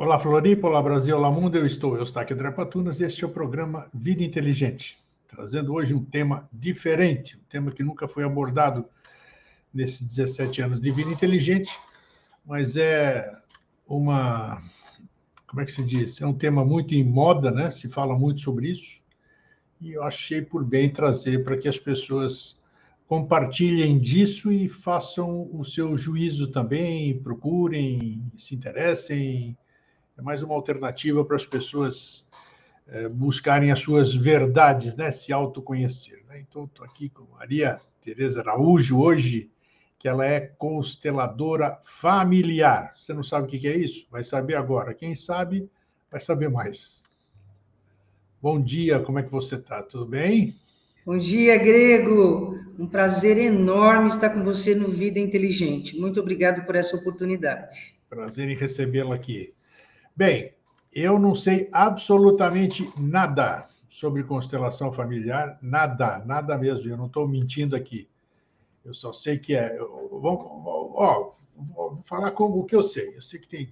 Olá, Floripa, olá, Brasil, olá, mundo. Eu estou, Eustáquio André Patunas, e este é o programa Vida Inteligente, trazendo hoje um tema diferente, um tema que nunca foi abordado nesses 17 anos de Vida Inteligente, mas é uma, como é que se diz? É um tema muito em moda, né? Se fala muito sobre isso, e eu achei por bem trazer para que as pessoas compartilhem disso e façam o seu juízo também, procurem, se interessem. É mais uma alternativa para as pessoas buscarem as suas verdades, né? Se autoconhecer. Né? Então, estou aqui com Maria Tereza Araújo hoje, que ela é consteladora familiar. Você não sabe o que é isso? Vai saber agora. Quem sabe, vai saber mais. Bom dia, como é que você está? Tudo bem? Bom dia, Grego. Um prazer enorme estar com você no Vida Inteligente. Muito obrigado por essa oportunidade. Prazer em recebê-la aqui. Bem, eu não sei absolutamente nada sobre constelação familiar, nada mesmo. Eu não estou mentindo aqui. Eu só sei que vou falar como o que eu sei. Eu sei que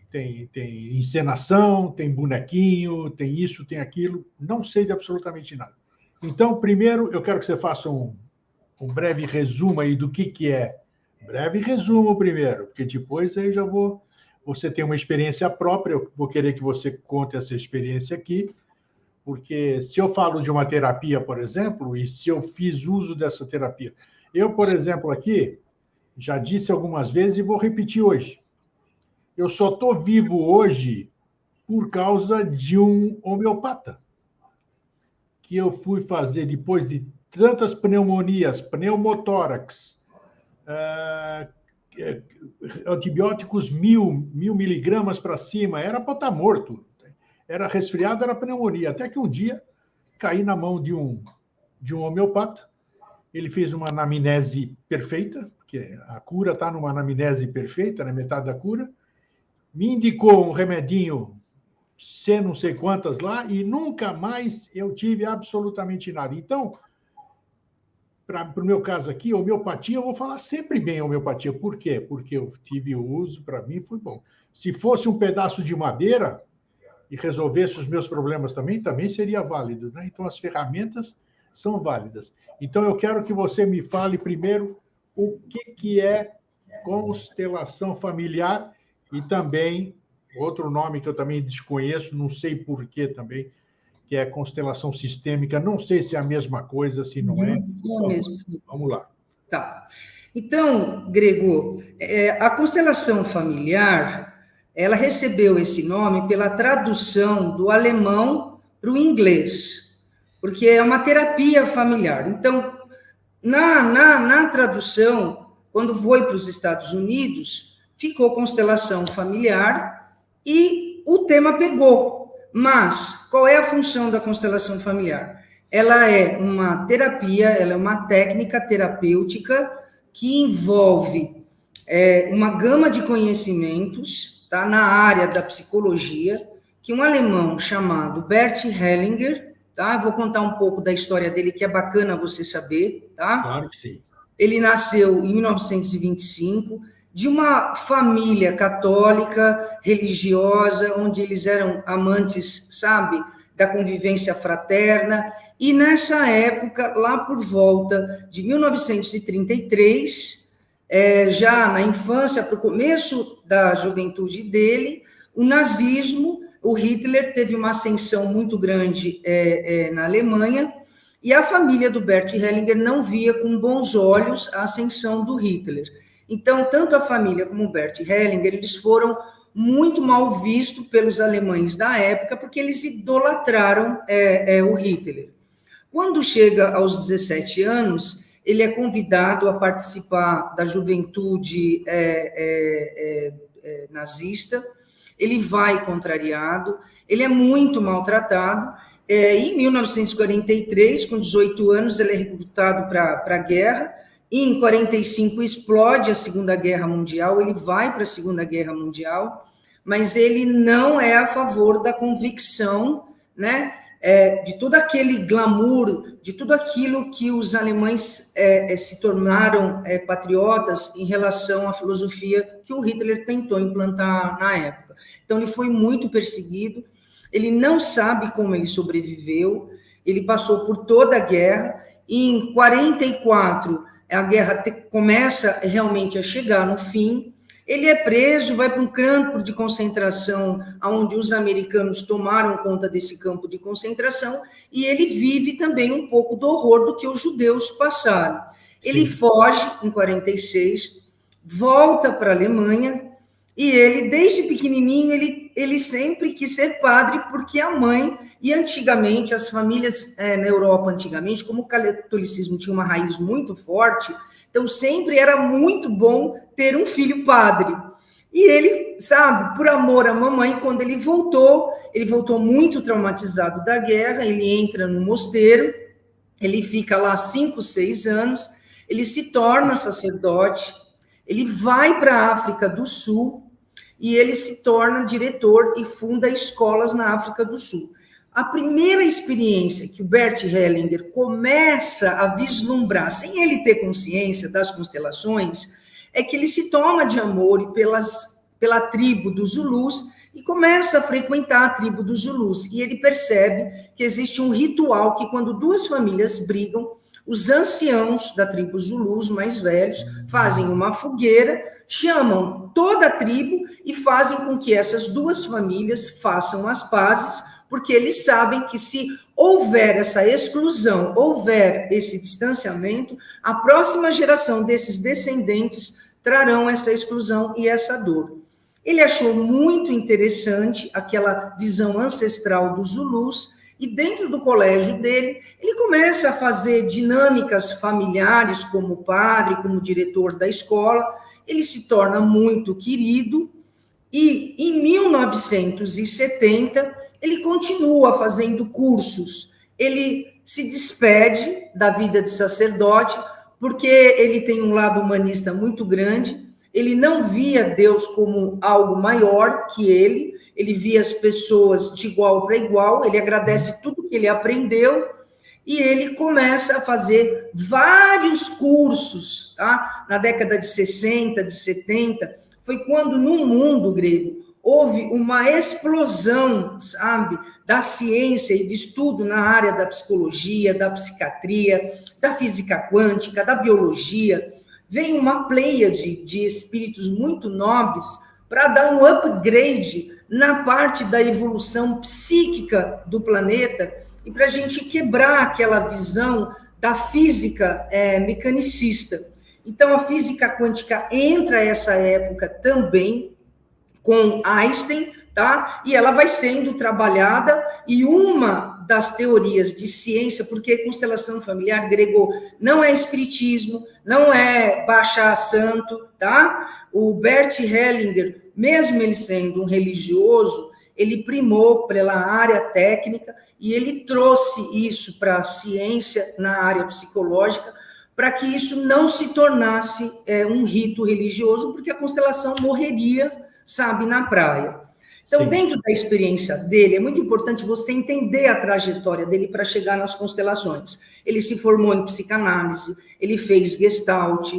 tem encenação, tem bonequinho, tem isso, tem aquilo. Não sei de absolutamente nada. Então, primeiro, eu quero que você faça um breve resumo aí do que é. Breve resumo primeiro, porque depois aí eu já vou. Você tem uma experiência própria, eu vou querer que você conte essa experiência aqui, porque se eu falo de uma terapia, por exemplo, e se eu fiz uso dessa terapia, eu, por exemplo, aqui, já disse algumas vezes e vou repetir hoje, eu só estou vivo hoje por causa de um homeopata, que eu fui fazer depois de tantas pneumonias, pneumotórax, antibióticos 1.000 miligramas para cima, era para estar morto. Era resfriado, era pneumonia. Até que um dia caí na mão de um homeopata. Ele fez uma anamnese perfeita, porque a cura está numa anamnese perfeita, na metade da cura. Me indicou um remedinho, C não sei quantas lá, e nunca mais eu tive absolutamente nada. Então, para o meu caso aqui, homeopatia, eu vou falar sempre bem homeopatia. Por quê? Porque eu tive o uso, para mim foi bom. Se fosse um pedaço de madeira e resolvesse os meus problemas também seria válido. Né? Então, as ferramentas são válidas. Então, eu quero que você me fale primeiro o que é constelação familiar e também, outro nome que eu também desconheço, não sei porquê também, que é constelação sistêmica. Não sei se é a mesma coisa, se não é. Não mesmo. Vamos lá. Tá. Então, Grego, a constelação familiar, ela recebeu esse nome pela tradução do alemão para o inglês, porque é uma terapia familiar. Então, na tradução, quando foi para os Estados Unidos, ficou constelação familiar e o tema pegou. Mas, qual é a função da constelação familiar? Ela é uma terapia, ela é uma técnica terapêutica que envolve uma gama de conhecimentos, tá, na área da psicologia, que um alemão chamado Bert Hellinger, tá, eu vou contar um pouco da história dele, que é bacana você saber, tá? Claro que sim. Ele nasceu em 1925, de uma família católica, religiosa, onde eles eram amantes, sabe, da convivência fraterna, e nessa época, lá por volta de 1933, já na infância, para o começo da juventude dele, o nazismo, o Hitler teve uma ascensão muito grande na Alemanha, e a família do Bert Hellinger não via com bons olhos a ascensão do Hitler. Então, tanto a família como o Bert Hellinger, eles foram muito mal vistos pelos alemães da época, porque eles idolatraram o Hitler. Quando chega aos 17 anos, ele é convidado a participar da juventude nazista, ele vai contrariado, ele é muito maltratado, em 1943, com 18 anos, ele é recrutado para a guerra, e em 45 explode a Segunda Guerra Mundial, ele vai para a Segunda Guerra Mundial, mas ele não é a favor da convicção, né, de todo aquele glamour, de tudo aquilo que os alemães se tornaram patriotas em relação à filosofia que o Hitler tentou implantar na época. Então, ele foi muito perseguido, ele não sabe como ele sobreviveu, ele passou por toda a guerra, e em 44, a guerra começa realmente a chegar no fim, ele é preso, vai para um campo de concentração, onde os americanos tomaram conta desse campo de concentração, e ele vive também um pouco do horror do que os judeus passaram. Ele foge em 46, volta para a Alemanha, e ele, desde pequenininho, ele sempre quis ser padre, porque a mãe, e antigamente, as famílias na Europa, antigamente, como o catolicismo tinha uma raiz muito forte, então sempre era muito bom ter um filho padre. E ele, sabe, por amor à mamãe, quando ele voltou muito traumatizado da guerra, ele entra no mosteiro, ele fica lá 5, 6 anos, ele se torna sacerdote, ele vai para a África do Sul, e ele se torna diretor e funda escolas na África do Sul. A primeira experiência que o Bert Hellinger começa a vislumbrar, sem ele ter consciência das constelações, é que ele se toma de amor pela tribo dos Zulus e começa a frequentar a tribo dos Zulus. E ele percebe que existe um ritual que, quando duas famílias brigam, os anciãos da tribo Zulus, mais velhos, fazem uma fogueira, chamam toda a tribo e fazem com que essas duas famílias façam as pazes, porque eles sabem que se houver essa exclusão, houver esse distanciamento, a próxima geração desses descendentes trarão essa exclusão e essa dor. Ele achou muito interessante aquela visão ancestral dos Zulus, e dentro do colégio dele, ele começa a fazer dinâmicas familiares como padre, como diretor da escola, ele se torna muito querido, e em 1970, ele continua fazendo cursos, ele se despede da vida de sacerdote, porque ele tem um lado humanista muito grande, ele não via Deus como algo maior que ele via as pessoas de igual para igual, ele agradece tudo que ele aprendeu, e ele começa a fazer vários cursos, tá? Na década de 60, de 70, foi quando no mundo grego houve uma explosão, sabe, da ciência e de estudo na área da psicologia, da psiquiatria, da física quântica, da biologia. Vem uma pleiade de espíritos muito nobres para dar um upgrade na parte da evolução psíquica do planeta e para a gente quebrar aquela visão da física mecanicista. Então, a física quântica entra essa época também com Einstein, tá? E ela vai sendo trabalhada, e uma das teorias de ciência, porque constelação familiar grego não é espiritismo, não é baixar santo, tá? O Bert Hellinger, mesmo ele sendo um religioso, ele primou pela área técnica e ele trouxe isso para a ciência na área psicológica, para que isso não se tornasse um rito religioso, porque a constelação morreria, sabe, na praia. Então, sim, dentro da experiência dele, é muito importante você entender a trajetória dele para chegar nas constelações. Ele se formou em psicanálise, ele fez Gestalt,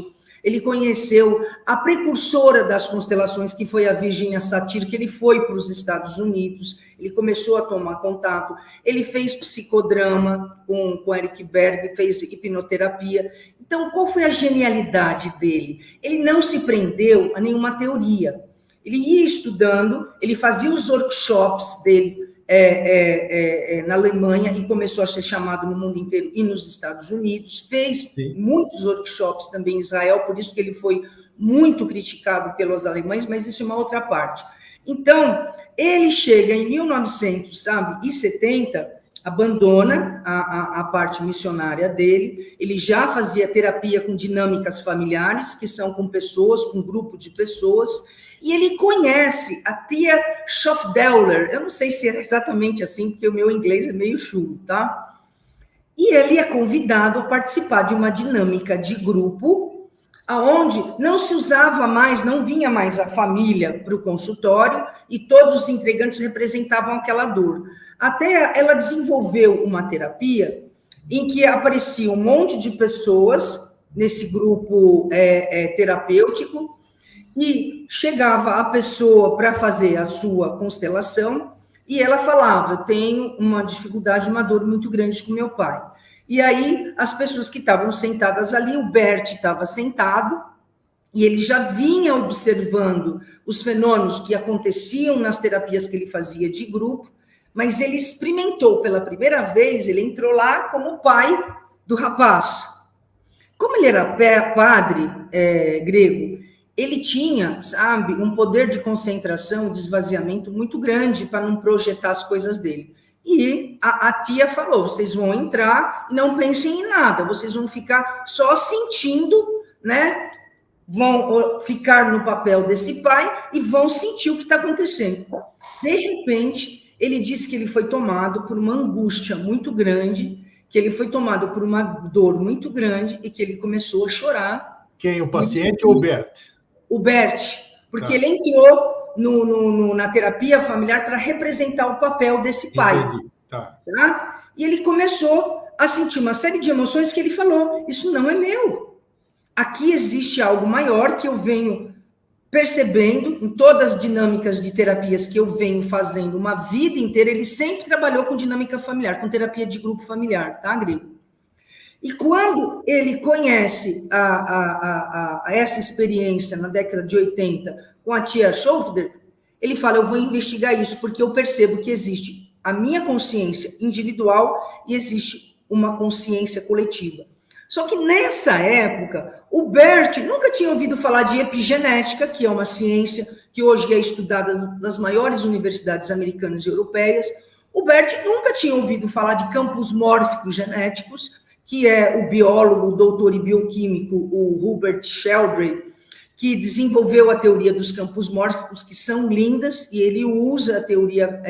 ele conheceu a precursora das constelações, que foi a Virginia Satir, que ele foi para os Estados Unidos, ele começou a tomar contato, ele fez psicodrama com Eric Berg, fez hipnoterapia. Então, qual foi a genialidade dele? Ele não se prendeu a nenhuma teoria. Ele ia estudando, ele fazia os workshops dele na Alemanha e começou a ser chamado no mundo inteiro e nos Estados Unidos, fez muitos workshops também em Israel, por isso que ele foi muito criticado pelos alemães, mas isso é uma outra parte. Então, ele chega em 1970, abandona a parte missionária dele, ele já fazia terapia com dinâmicas familiares, que são com pessoas, com um grupo de pessoas, e ele conhece a tia Schofdeuler, eu não sei se é exatamente assim, porque o meu inglês é meio chulo, tá? E ele é convidado a participar de uma dinâmica de grupo, aonde não se usava mais, não vinha mais a família para o consultório, e todos os entregantes representavam aquela dor. Até ela desenvolveu uma terapia em que aparecia um monte de pessoas nesse grupo terapêutico, E chegava a pessoa para fazer a sua constelação e ela falava, eu tenho uma dificuldade, uma dor muito grande com meu pai. E aí, as pessoas que estavam sentadas ali, o Bert estava sentado, e ele já vinha observando os fenômenos que aconteciam nas terapias que ele fazia de grupo, mas ele experimentou pela primeira vez, ele entrou lá como pai do rapaz. Como ele era padre grego, ele tinha, sabe, um poder de concentração e de esvaziamento muito grande para não projetar as coisas dele. E a tia falou, vocês vão entrar e não pensem em nada, vocês vão ficar só sentindo, né? Vão ficar no papel desse pai e vão sentir o que está acontecendo. De repente, ele disse que ele foi tomado por uma angústia muito grande, que ele foi tomado por uma dor muito grande e que ele começou a chorar. Quem, o paciente ou o Bert? O Bert, porque ele entrou na terapia familiar para representar o papel desse pai. Entendi. Tá? E ele começou a sentir uma série de emoções que ele falou, isso não é meu. Aqui existe algo maior que eu venho percebendo em todas as dinâmicas de terapias que eu venho fazendo uma vida inteira. Ele sempre trabalhou com dinâmica familiar, com terapia de grupo familiar, tá, Grego? E quando ele conhece essa experiência na década de 80 com a tia Schoffler, ele fala, eu vou investigar isso, porque eu percebo que existe a minha consciência individual e existe uma consciência coletiva. Só que nessa época, o Bert nunca tinha ouvido falar de epigenética, que é uma ciência que hoje é estudada nas maiores universidades americanas e europeias. O Bert nunca tinha ouvido falar de campos mórficos genéticos, que é o biólogo, o doutor e bioquímico, o Hubert Sheldrake, que desenvolveu a teoria dos campos mórficos, que são lindas, e ele usa a teoria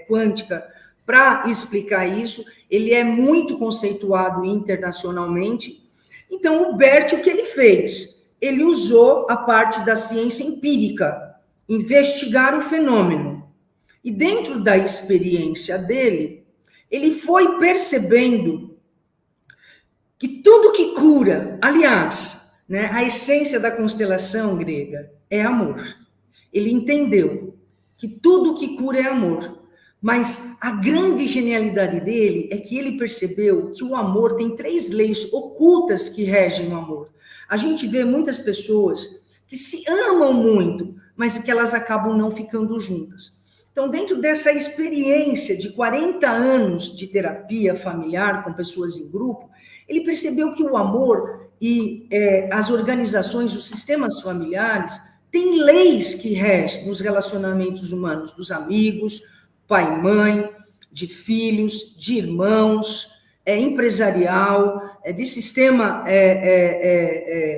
quântica para explicar isso. Ele é muito conceituado internacionalmente. Então, o Bert, o que ele fez? Ele usou a parte da ciência empírica, investigar o fenômeno. E dentro da experiência dele, ele foi percebendo que tudo que cura, aliás, né, a essência da constelação grega é amor. Ele entendeu que tudo que cura é amor. Mas a grande genialidade dele é que ele percebeu que o amor tem 3 leis ocultas que regem o amor. A gente vê muitas pessoas que se amam muito, mas que elas acabam não ficando juntas. Então, dentro dessa experiência de 40 anos de terapia familiar com pessoas em grupo, ele percebeu que o amor e as organizações, os sistemas familiares, têm leis que regem nos relacionamentos humanos, dos amigos, pai e mãe, de filhos, de irmãos, empresarial, de sistema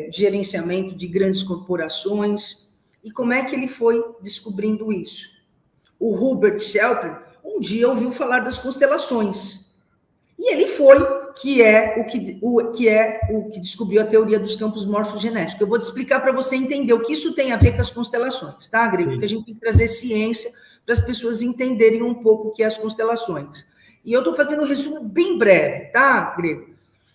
de gerenciamento de grandes corporações. E como é que ele foi descobrindo isso? O Hubert Sheldrake um dia ouviu falar das constelações. E ele foi, que é o que descobriu a teoria dos campos morfogenéticos. Eu vou te explicar para você entender o que isso tem a ver com as constelações, tá, Grego? Porque a gente tem que trazer ciência para as pessoas entenderem um pouco o que é as constelações. E eu estou fazendo um resumo bem breve, tá, Grego?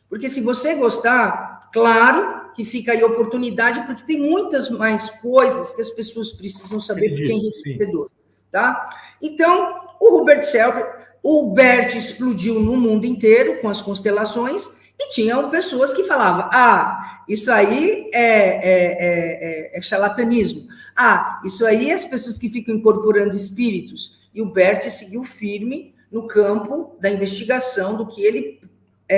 Porque se você gostar, claro que fica aí a oportunidade, porque tem muitas mais coisas que as pessoas precisam saber, porque é enriquecedor, tá? Então, o Hubert Sheldrake, o Bert explodiu no mundo inteiro com as constelações e tinham pessoas que falavam, isso aí é charlatanismo. Isso aí é as pessoas que ficam incorporando espíritos. E o Bert seguiu firme no campo da investigação do que ele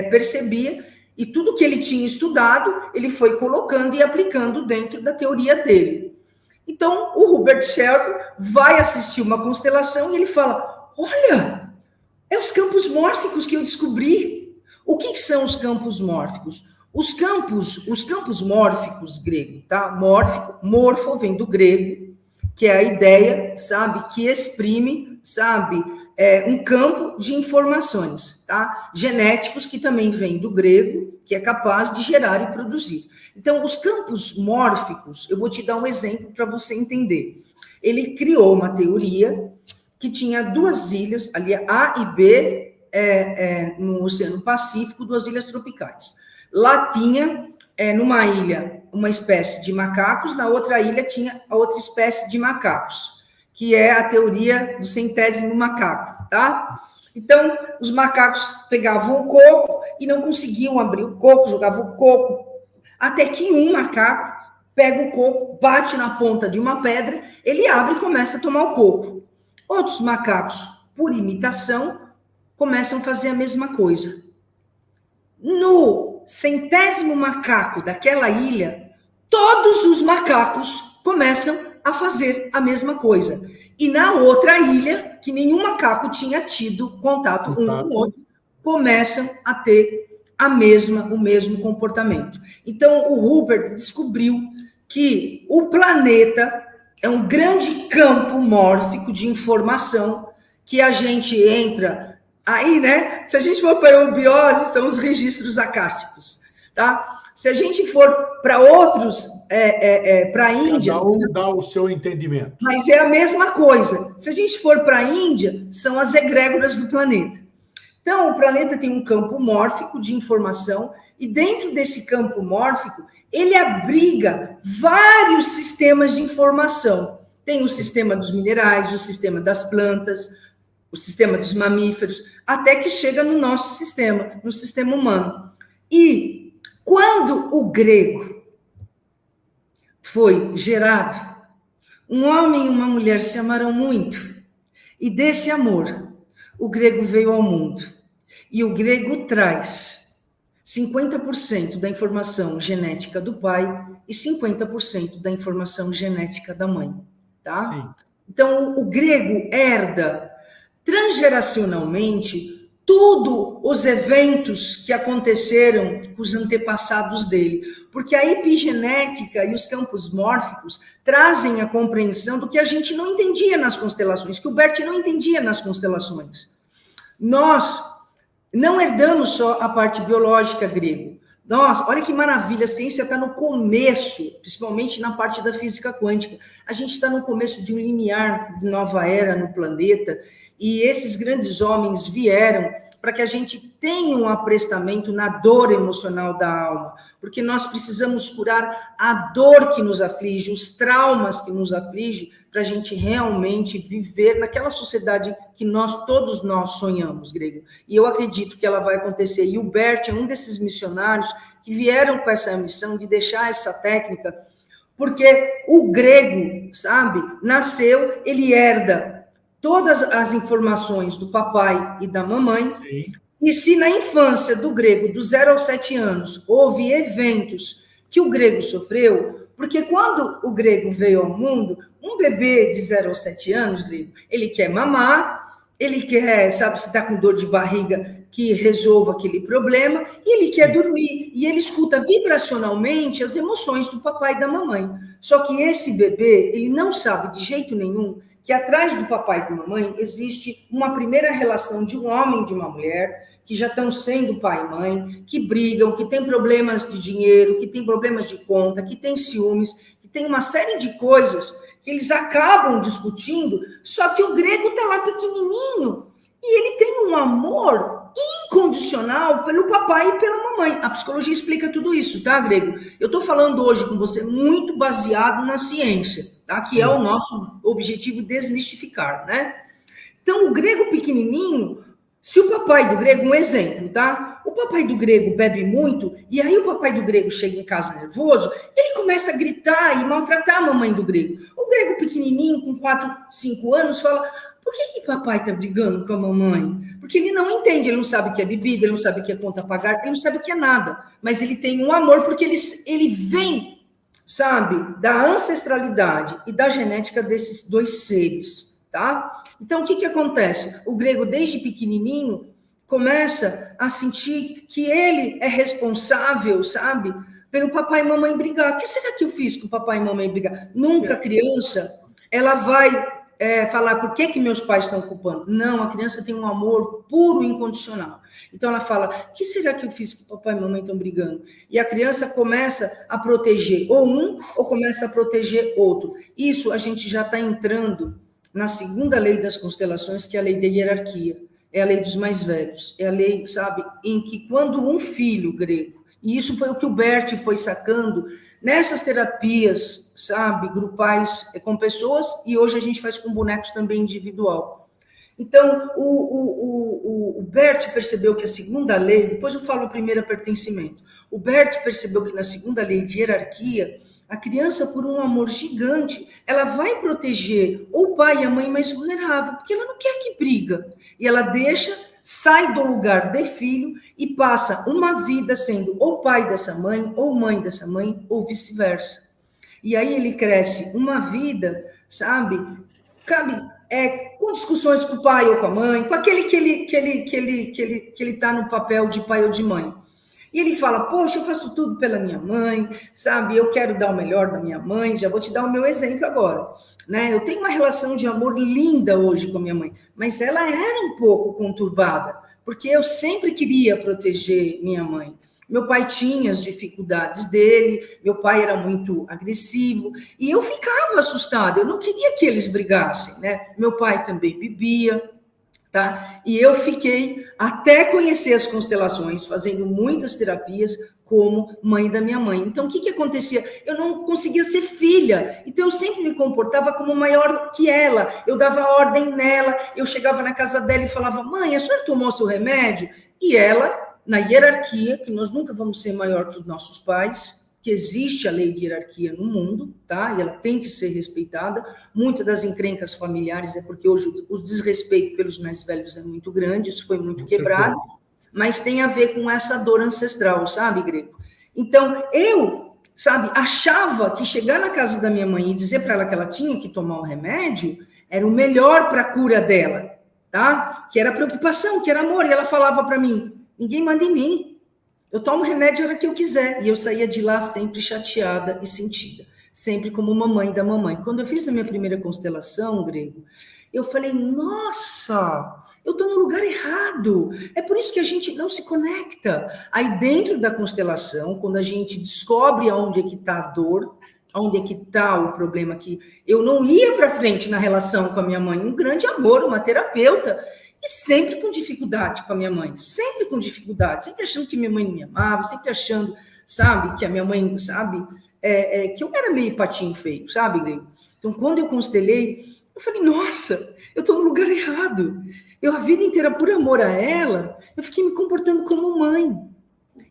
percebia, e tudo que ele tinha estudado, ele foi colocando e aplicando dentro da teoria dele. Então, o Hubert Sheldrake vai assistir uma constelação e ele fala, olha, é os campos mórficos que eu descobri. O que são os campos mórficos? Os campos mórficos grego, tá? Morfo vem do grego, que é a ideia, sabe, que exprime, sabe, um campo de informações, tá? Genéticos, que também vem do grego, que é capaz de gerar e produzir. Então, os campos mórficos, eu vou te dar um exemplo para você entender. Ele criou uma teoria que tinha 2 ilhas, ali A e B, no Oceano Pacífico, 2 ilhas tropicais. Lá tinha numa ilha, uma espécie de macacos, na outra ilha tinha a outra espécie de macacos, que é a teoria do 100º macaco, tá? Então, os macacos pegavam o coco e não conseguiam abrir o coco, jogavam o coco, até que um macaco pega o coco, bate na ponta de uma pedra, ele abre e começa a tomar o coco. Outros macacos, por imitação, começam a fazer a mesma coisa. No 100º macaco daquela ilha, todos os macacos começam a fazer a mesma coisa. E na outra ilha, que nenhum macaco tinha tido contato um com o outro, começam a ter o mesmo comportamento. Então, o Rupert descobriu que o planeta é um grande campo mórfico de informação que a gente entra aí, né? Se a gente for para a eubiose, são os registros acásticos, tá? Se a gente for para outros, para a Índia... Cada um dá o seu entendimento. Mas é a mesma coisa. Se a gente for para a Índia, são as egrégoras do planeta. Então, o planeta tem um campo mórfico de informação, e dentro desse campo mórfico, ele abriga vários sistemas de informação. Tem o sistema dos minerais, o sistema das plantas, o sistema dos mamíferos, até que chega no nosso sistema, no sistema humano. E quando o grego foi gerado, um homem e uma mulher se amaram muito, e desse amor, o grego veio ao mundo. E o grego traz 50% da informação genética do pai e 50% da informação genética da mãe, tá? Sim. Então, o grego herda transgeracionalmente todos os eventos que aconteceram com os antepassados dele, porque a epigenética e os campos mórficos trazem a compreensão do que a gente não entendia nas constelações, que o Bert não entendia nas constelações. Nós não herdamos só a parte biológica grego. Nossa, olha que maravilha, a ciência está no começo, principalmente na parte da física quântica. A gente está no começo de um limiar de nova era no planeta, e esses grandes homens vieram para que a gente tenha um aprestamento na dor emocional da alma, porque nós precisamos curar a dor que nos aflige, os traumas que nos aflige, para a gente realmente viver naquela sociedade que todos nós sonhamos, grego. E eu acredito que ela vai acontecer. E o Bert é um desses missionários que vieram com essa missão de deixar essa técnica, porque o grego, sabe, nasceu, ele herda todas as informações do papai e da mamãe. Sim. E se na infância do grego, do 0 aos 7 anos, houve eventos que o grego sofreu, porque quando o grego veio ao mundo, um bebê de 0 aos 7 anos, grego, ele quer mamar, ele quer, sabe, se está com dor de barriga, que resolva aquele problema, e ele quer dormir, e ele escuta vibracionalmente as emoções do papai e da mamãe. Só que esse bebê, ele não sabe de jeito nenhum que atrás do papai e da mamãe existe uma primeira relação de um homem e de uma mulher, que já estão sendo pai e mãe, que brigam, que têm problemas de dinheiro, que têm problemas de conta, que têm ciúmes, que tem uma série de coisas que eles acabam discutindo, só que o grego está lá pequenininho e ele tem um amor incondicional pelo papai e pela mamãe. A psicologia explica tudo isso, tá, grego? Eu estou falando hoje com você muito baseado na ciência, tá? Que é o nosso objetivo desmistificar, né? Então, o grego pequenininho, se o papai do grego, um exemplo, tá? O papai do grego bebe muito, e aí o papai do grego chega em casa nervoso, ele começa a gritar e maltratar a mamãe do grego. O grego pequenininho, com 4, 5 anos, fala: por que papai tá brigando com a mamãe? Porque ele não entende, ele não sabe o que é bebida, ele não sabe o que é conta a pagar, ele não sabe o que é nada. Mas ele tem um amor, porque ele vem, sabe, da ancestralidade e da genética desses dois seres, tá? Então, o que acontece? O grego, desde pequenininho, começa a sentir que ele é responsável, sabe, pelo papai e mamãe brigar. O que será que eu fiz com o papai e mamãe brigar? Nunca a criança, ela vai falar por que meus pais estão culpando. Não, a criança tem um amor puro e incondicional. Então, ela fala: o que será que eu fiz que papai e mamãe estão brigando? E a criança começa a proteger ou um, ou começa a proteger outro. Isso a gente já está entrando na segunda lei das constelações, que é a lei da hierarquia. É a lei dos mais velhos. É a lei, sabe, em que quando um filho grego E isso foi o que o Bert foi sacando nessas terapias, sabe, grupais com pessoas, e hoje a gente faz com bonecos também individual. Então, o Bert percebeu que a segunda lei, depois eu falo a primeira pertencimento, o Bert percebeu que na segunda lei de hierarquia, a criança, por um amor gigante, ela vai proteger ou o pai e a mãe mais vulnerável, porque ela não quer que briga. E ela deixa, sai do lugar de filho e passa uma vida sendo ou pai dessa mãe, ou mãe dessa mãe, ou vice-versa. E aí ele cresce uma vida, sabe, com discussões com o pai ou com a mãe, com aquele que ele está no papel de pai ou de mãe. E ele fala, poxa, eu faço tudo pela minha mãe, sabe? Eu quero dar o melhor da minha mãe. Já vou te dar o meu exemplo agora, né? Eu tenho uma relação de amor linda hoje com a minha mãe, mas ela era um pouco conturbada, porque eu sempre queria proteger minha mãe. Meu pai tinha as dificuldades dele, meu pai era muito agressivo, e eu ficava assustada, eu não queria que eles brigassem, né? Meu pai também bebia, tá? E eu fiquei até conhecer as constelações, fazendo muitas terapias como mãe da minha mãe. Então, o que acontecia? Eu não conseguia ser filha, então eu sempre me comportava como maior que ela, eu dava ordem nela, eu chegava na casa dela e falava, mãe, a senhora tomou seu remédio? E ela, na hierarquia, que nós nunca vamos ser maior que os nossos pais, que existe a lei de hierarquia no mundo, tá? E ela tem que ser respeitada. Muitas das encrencas familiares é porque hoje o desrespeito pelos mais velhos é muito grande, isso foi muito quebrado, mas tem a ver com essa dor ancestral, sabe, Grego? Então, eu, sabe, achava que chegar na casa da minha mãe e dizer para ela que ela tinha que tomar o remédio era o melhor para a cura dela, tá? Que era preocupação, que era amor, e ela falava para mim, ninguém manda em mim. Eu tomo remédio a hora que eu quiser. E eu saía de lá sempre chateada e sentida. Sempre como mamãe da mamãe. Quando eu fiz a minha primeira constelação, Grego, eu falei, nossa, eu estou no lugar errado. É por isso que a gente não se conecta. Aí dentro da constelação, quando a gente descobre aonde é que está a dor, onde é que está o problema, que eu não ia para frente na relação com a minha mãe, um grande amor, uma terapeuta, e sempre com dificuldade com a minha mãe, sempre com dificuldade, sempre achando que minha mãe não me amava, sempre achando, sabe, que a minha mãe, sabe, que eu era meio patinho feio, sabe, Grego? Então, quando eu constelei, eu falei, nossa, eu estou no lugar errado. Eu, a vida inteira, por amor a ela, eu fiquei me comportando como mãe.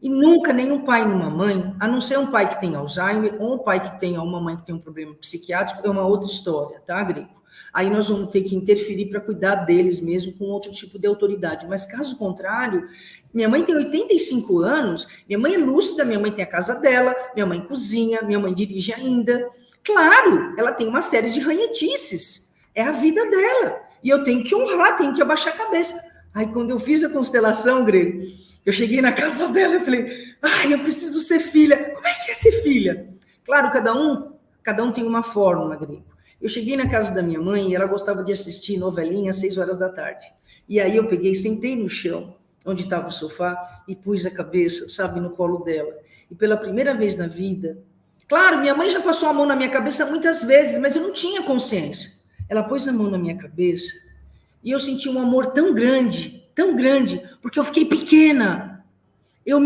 E nunca nenhum pai numa mãe, a não ser um pai que tem Alzheimer, ou um pai que tenha uma mãe que tem um problema psiquiátrico, é uma outra história, tá, Grego? Aí nós vamos ter que interferir para cuidar deles mesmo com outro tipo de autoridade. Mas caso contrário, minha mãe tem 85 anos, minha mãe é lúcida, minha mãe tem a casa dela, minha mãe cozinha, minha mãe dirige ainda. Claro, ela tem uma série de ranhetices, é a vida dela. E eu tenho que honrar, tenho que abaixar a cabeça. Aí quando eu fiz a constelação, Grego, eu cheguei na casa dela e falei, eu preciso ser filha. Como é que é ser filha? Claro, cada um tem uma fórmula, Grego. Eu cheguei na casa da minha mãe e ela gostava de assistir novelinha às 6 horas da tarde. E aí eu peguei, sentei no chão, onde estava o sofá, e pus a cabeça, sabe, no colo dela. E pela primeira vez na vida, claro, minha mãe já passou a mão na minha cabeça muitas vezes, mas eu não tinha consciência. Ela pôs a mão na minha cabeça e eu senti um amor tão grande, porque eu fiquei pequena. Eu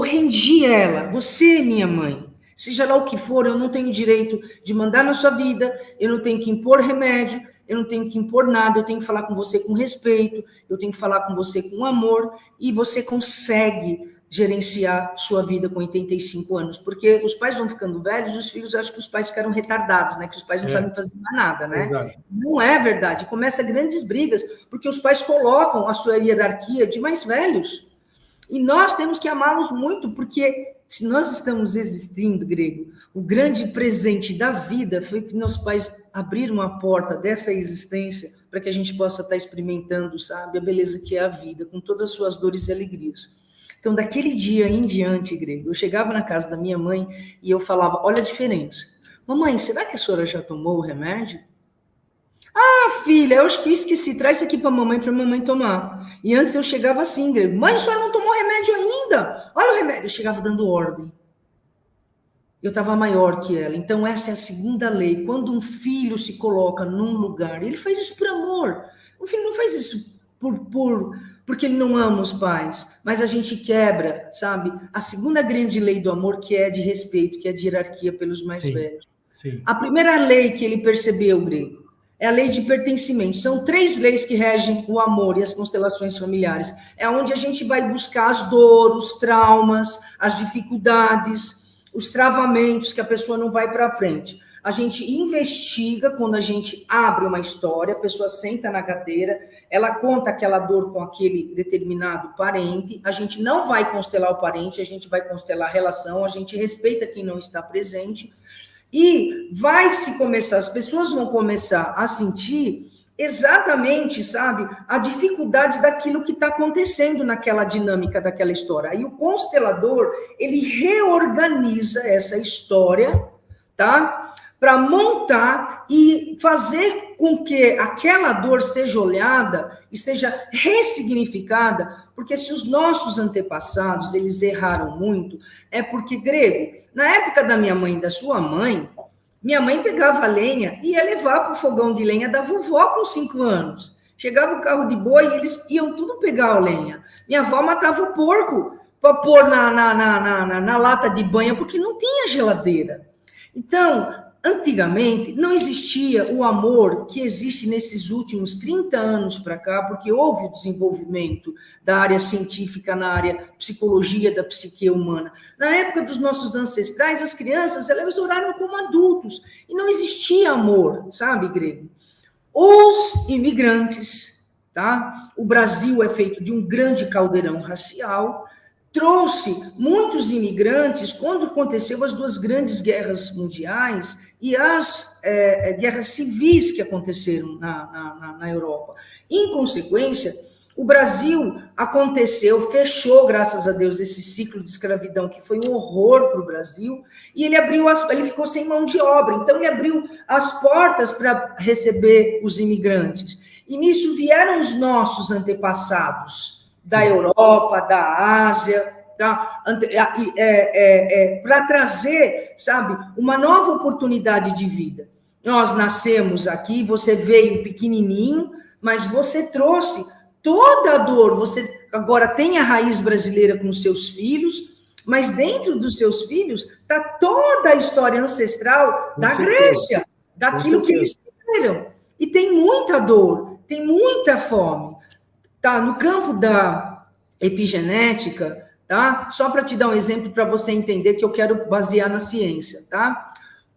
rendi ela. Você, minha mãe, seja lá o que for, eu não tenho direito de mandar na sua vida, eu não tenho que impor remédio, eu não tenho que impor nada, eu tenho que falar com você com respeito, eu tenho que falar com você com amor, e você consegue gerenciar sua vida com 85 anos, porque os pais vão ficando velhos e os filhos acham que os pais ficaram retardados, né? Que os pais não sabem fazer mais nada, né? Verdade. Não é verdade. Começa grandes brigas, porque os pais colocam a sua hierarquia de mais velhos. E nós temos que amá-los muito, porque se nós estamos existindo, Grego, o grande presente da vida foi que nossos pais abriram a porta dessa existência para que a gente possa estar experimentando, sabe, a beleza que é a vida, com todas as suas dores e alegrias. Então, daquele dia em diante, Grego, eu chegava na casa da minha mãe e eu falava, olha a diferença. Mamãe, será que a senhora já tomou o remédio? Filha, eu acho que esqueci, traz isso aqui para mamãe tomar. E antes eu chegava assim, Grego, mãe, a senhora não tomou remédio ainda? Olha o remédio. Eu chegava dando ordem. Eu estava maior que ela. Então essa é a segunda lei. Quando um filho se coloca num lugar, ele faz isso por amor. Um filho não faz isso porque ele não ama os pais, mas a gente quebra, sabe, a segunda grande lei do amor, que é de respeito, que é de hierarquia pelos mais velhos. Sim. A primeira lei que ele percebeu, Grego, é a lei de pertencimento. São 3 leis que regem o amor e as constelações familiares. É onde a gente vai buscar as dores, os traumas, as dificuldades, os travamentos que a pessoa não vai para frente. A gente investiga quando a gente abre uma história, a pessoa senta na cadeira, ela conta aquela dor com aquele determinado parente, a gente não vai constelar o parente, a gente vai constelar a relação, a gente respeita quem não está presente, e vai se começar, as pessoas vão começar a sentir exatamente, sabe, a dificuldade daquilo que está acontecendo naquela dinâmica daquela história. Aí o constelador, ele reorganiza essa história, tá? Para montar e fazer com que aquela dor seja olhada e seja ressignificada, porque se os nossos antepassados, eles erraram muito, é porque, Grego, na época da minha mãe e da sua mãe, minha mãe pegava a lenha e ia levar para o fogão de lenha da vovó com 5 anos. Chegava o carro de boi e eles iam tudo pegar a lenha. Minha avó matava o porco para pôr na lata de banha, porque não tinha geladeira. Então, antigamente, não existia o amor que existe nesses últimos 30 anos para cá, porque houve o desenvolvimento da área científica na área psicologia da psique humana. Na época dos nossos ancestrais, as crianças, elas oraram como adultos, e não existia amor, sabe, Grego? Os imigrantes, tá? O Brasil é feito de um grande caldeirão racial, trouxe muitos imigrantes quando aconteceu as 2 grandes guerras mundiais e as guerras civis que aconteceram na Europa. Em consequência, o Brasil fechou, graças a Deus, esse ciclo de escravidão, que foi um horror para o Brasil, e ele ficou sem mão de obra, então ele abriu as portas para receber os imigrantes. E nisso vieram os nossos antepassados, da Europa, da Ásia, tá? Para trazer, sabe, uma nova oportunidade de vida. Nós nascemos aqui, você veio pequenininho, mas você trouxe toda a dor, você agora tem a raiz brasileira com seus filhos, mas dentro dos seus filhos está toda a história ancestral da Grécia, daquilo que eles viveram. E tem muita dor, tem muita fome. Tá, no campo da epigenética, tá? Só para te dar um exemplo para você entender que eu quero basear na ciência, tá?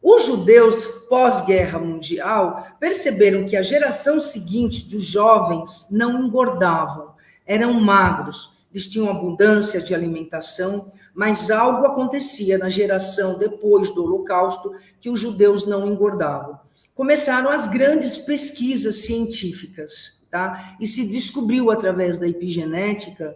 Os judeus pós-guerra mundial perceberam que a geração seguinte dos jovens não engordavam, eram magros, eles tinham abundância de alimentação, mas algo acontecia na geração depois do Holocausto que os judeus não engordavam. Começaram as grandes pesquisas científicas, tá? E se descobriu através da epigenética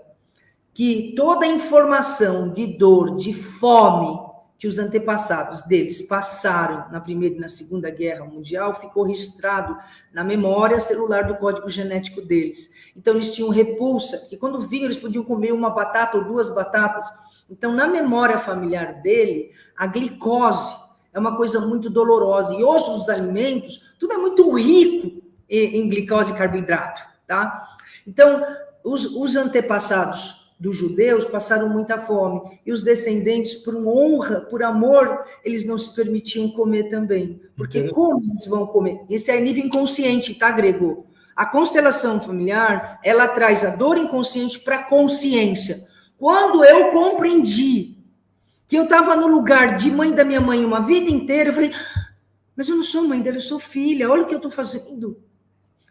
que toda a informação de dor, de fome que os antepassados deles passaram na Primeira e na Segunda Guerra Mundial ficou registrado na memória celular do código genético deles. Então eles tinham repulsa, que quando vinham eles podiam comer uma batata ou 2 batatas. Então na memória familiar dele, a glicose é uma coisa muito dolorosa. E hoje os alimentos, tudo é muito rico em glicose e carboidrato, tá? Então, os antepassados dos judeus passaram muita fome, e os descendentes, por honra, por amor, eles não se permitiam comer também, porque como eles vão comer? Isso é nível inconsciente, tá, Grego? A constelação familiar, ela traz a dor inconsciente para a consciência. Quando eu compreendi que eu estava no lugar de mãe da minha mãe uma vida inteira, eu falei, mas eu não sou mãe dela, eu sou filha, olha o que eu estou fazendo.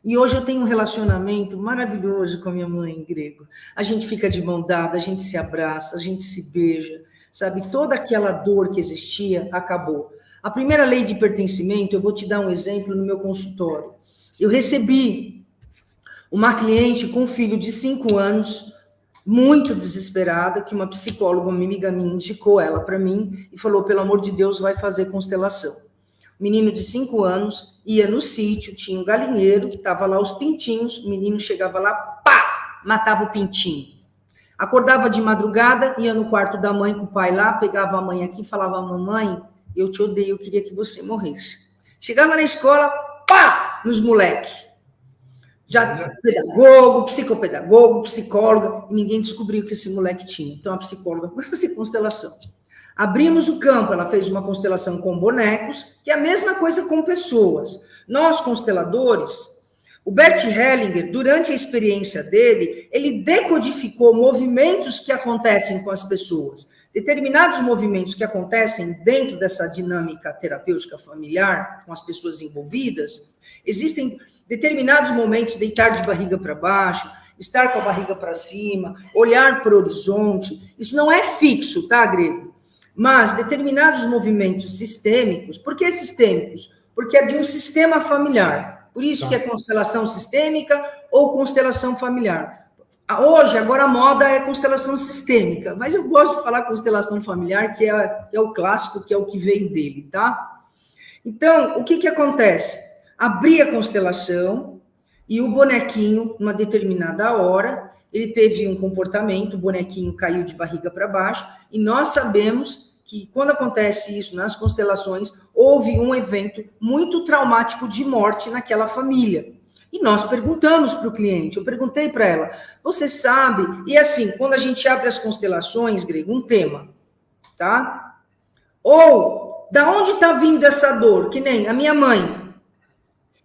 E hoje eu tenho um relacionamento maravilhoso com a minha mãe, Grego. A gente fica de mão dada, a gente se abraça, a gente se beija, sabe? Toda aquela dor que existia acabou. A primeira lei de pertencimento, eu vou te dar um exemplo no meu consultório. Eu recebi uma cliente com um filho de 5 anos, muito desesperada, que uma psicóloga, uma amiga minha, indicou ela para mim e falou, pelo amor de Deus, vai fazer constelação. Menino de 5 anos, ia no sítio, tinha um galinheiro, estava lá os pintinhos, o menino chegava lá, pá, matava o pintinho. Acordava de madrugada, ia no quarto da mãe com o pai lá, pegava a mãe aqui e falava, mamãe, eu te odeio, eu queria que você morresse. Chegava na escola, pá, nos moleques. Já pedagogo, psicopedagogo, psicóloga, e ninguém descobriu o que esse moleque tinha. Então, a psicóloga vai fazer constelação. Abrimos o campo, ela fez uma constelação com bonecos, que é a mesma coisa com pessoas. Nós, consteladores, o Bert Hellinger, durante a experiência dele, ele decodificou movimentos que acontecem com as pessoas. Determinados movimentos que acontecem dentro dessa dinâmica terapêutica familiar, com as pessoas envolvidas, existem determinados momentos, deitar de barriga para baixo, estar com a barriga para cima, olhar para o horizonte. Isso não é fixo, tá, Grego? Mas determinados movimentos sistêmicos. Por que sistêmicos? Porque é de um sistema familiar. Por isso que é constelação sistêmica ou constelação familiar. Hoje, agora a moda é constelação sistêmica, mas eu gosto de falar constelação familiar, que é o clássico, que é o que veio dele, tá? Então, o que acontece? Abri a constelação e o bonequinho, numa determinada hora, ele teve um comportamento, o bonequinho caiu de barriga para baixo, e nós sabemos que quando acontece isso nas constelações, houve um evento muito traumático de morte naquela família. E nós perguntamos para o cliente, eu perguntei para ela, você sabe? E assim, quando a gente abre as constelações, Grego, um tema, tá? Ou, da onde está vindo essa dor? Que nem a minha mãe.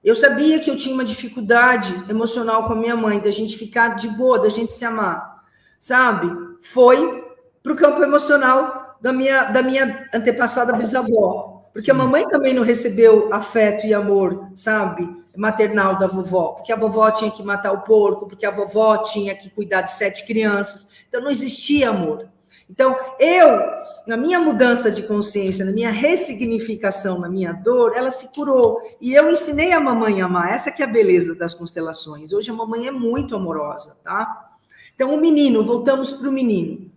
Eu sabia que eu tinha uma dificuldade emocional com a minha mãe, da gente ficar de boa, da gente se amar, sabe? Foi para o campo emocional da minha antepassada bisavó, porque Sim. A mamãe também não recebeu afeto e amor, sabe? Maternal da vovó, porque a vovó tinha que matar o porco, porque a vovó tinha que cuidar de 7 crianças, então não existia amor. Então, na minha mudança de consciência, na minha ressignificação, na minha dor, ela se curou. E eu ensinei a mamãe a amar. Essa que é a beleza das constelações. Hoje a mamãe é muito amorosa, tá? Então, o menino, voltamos para o menino.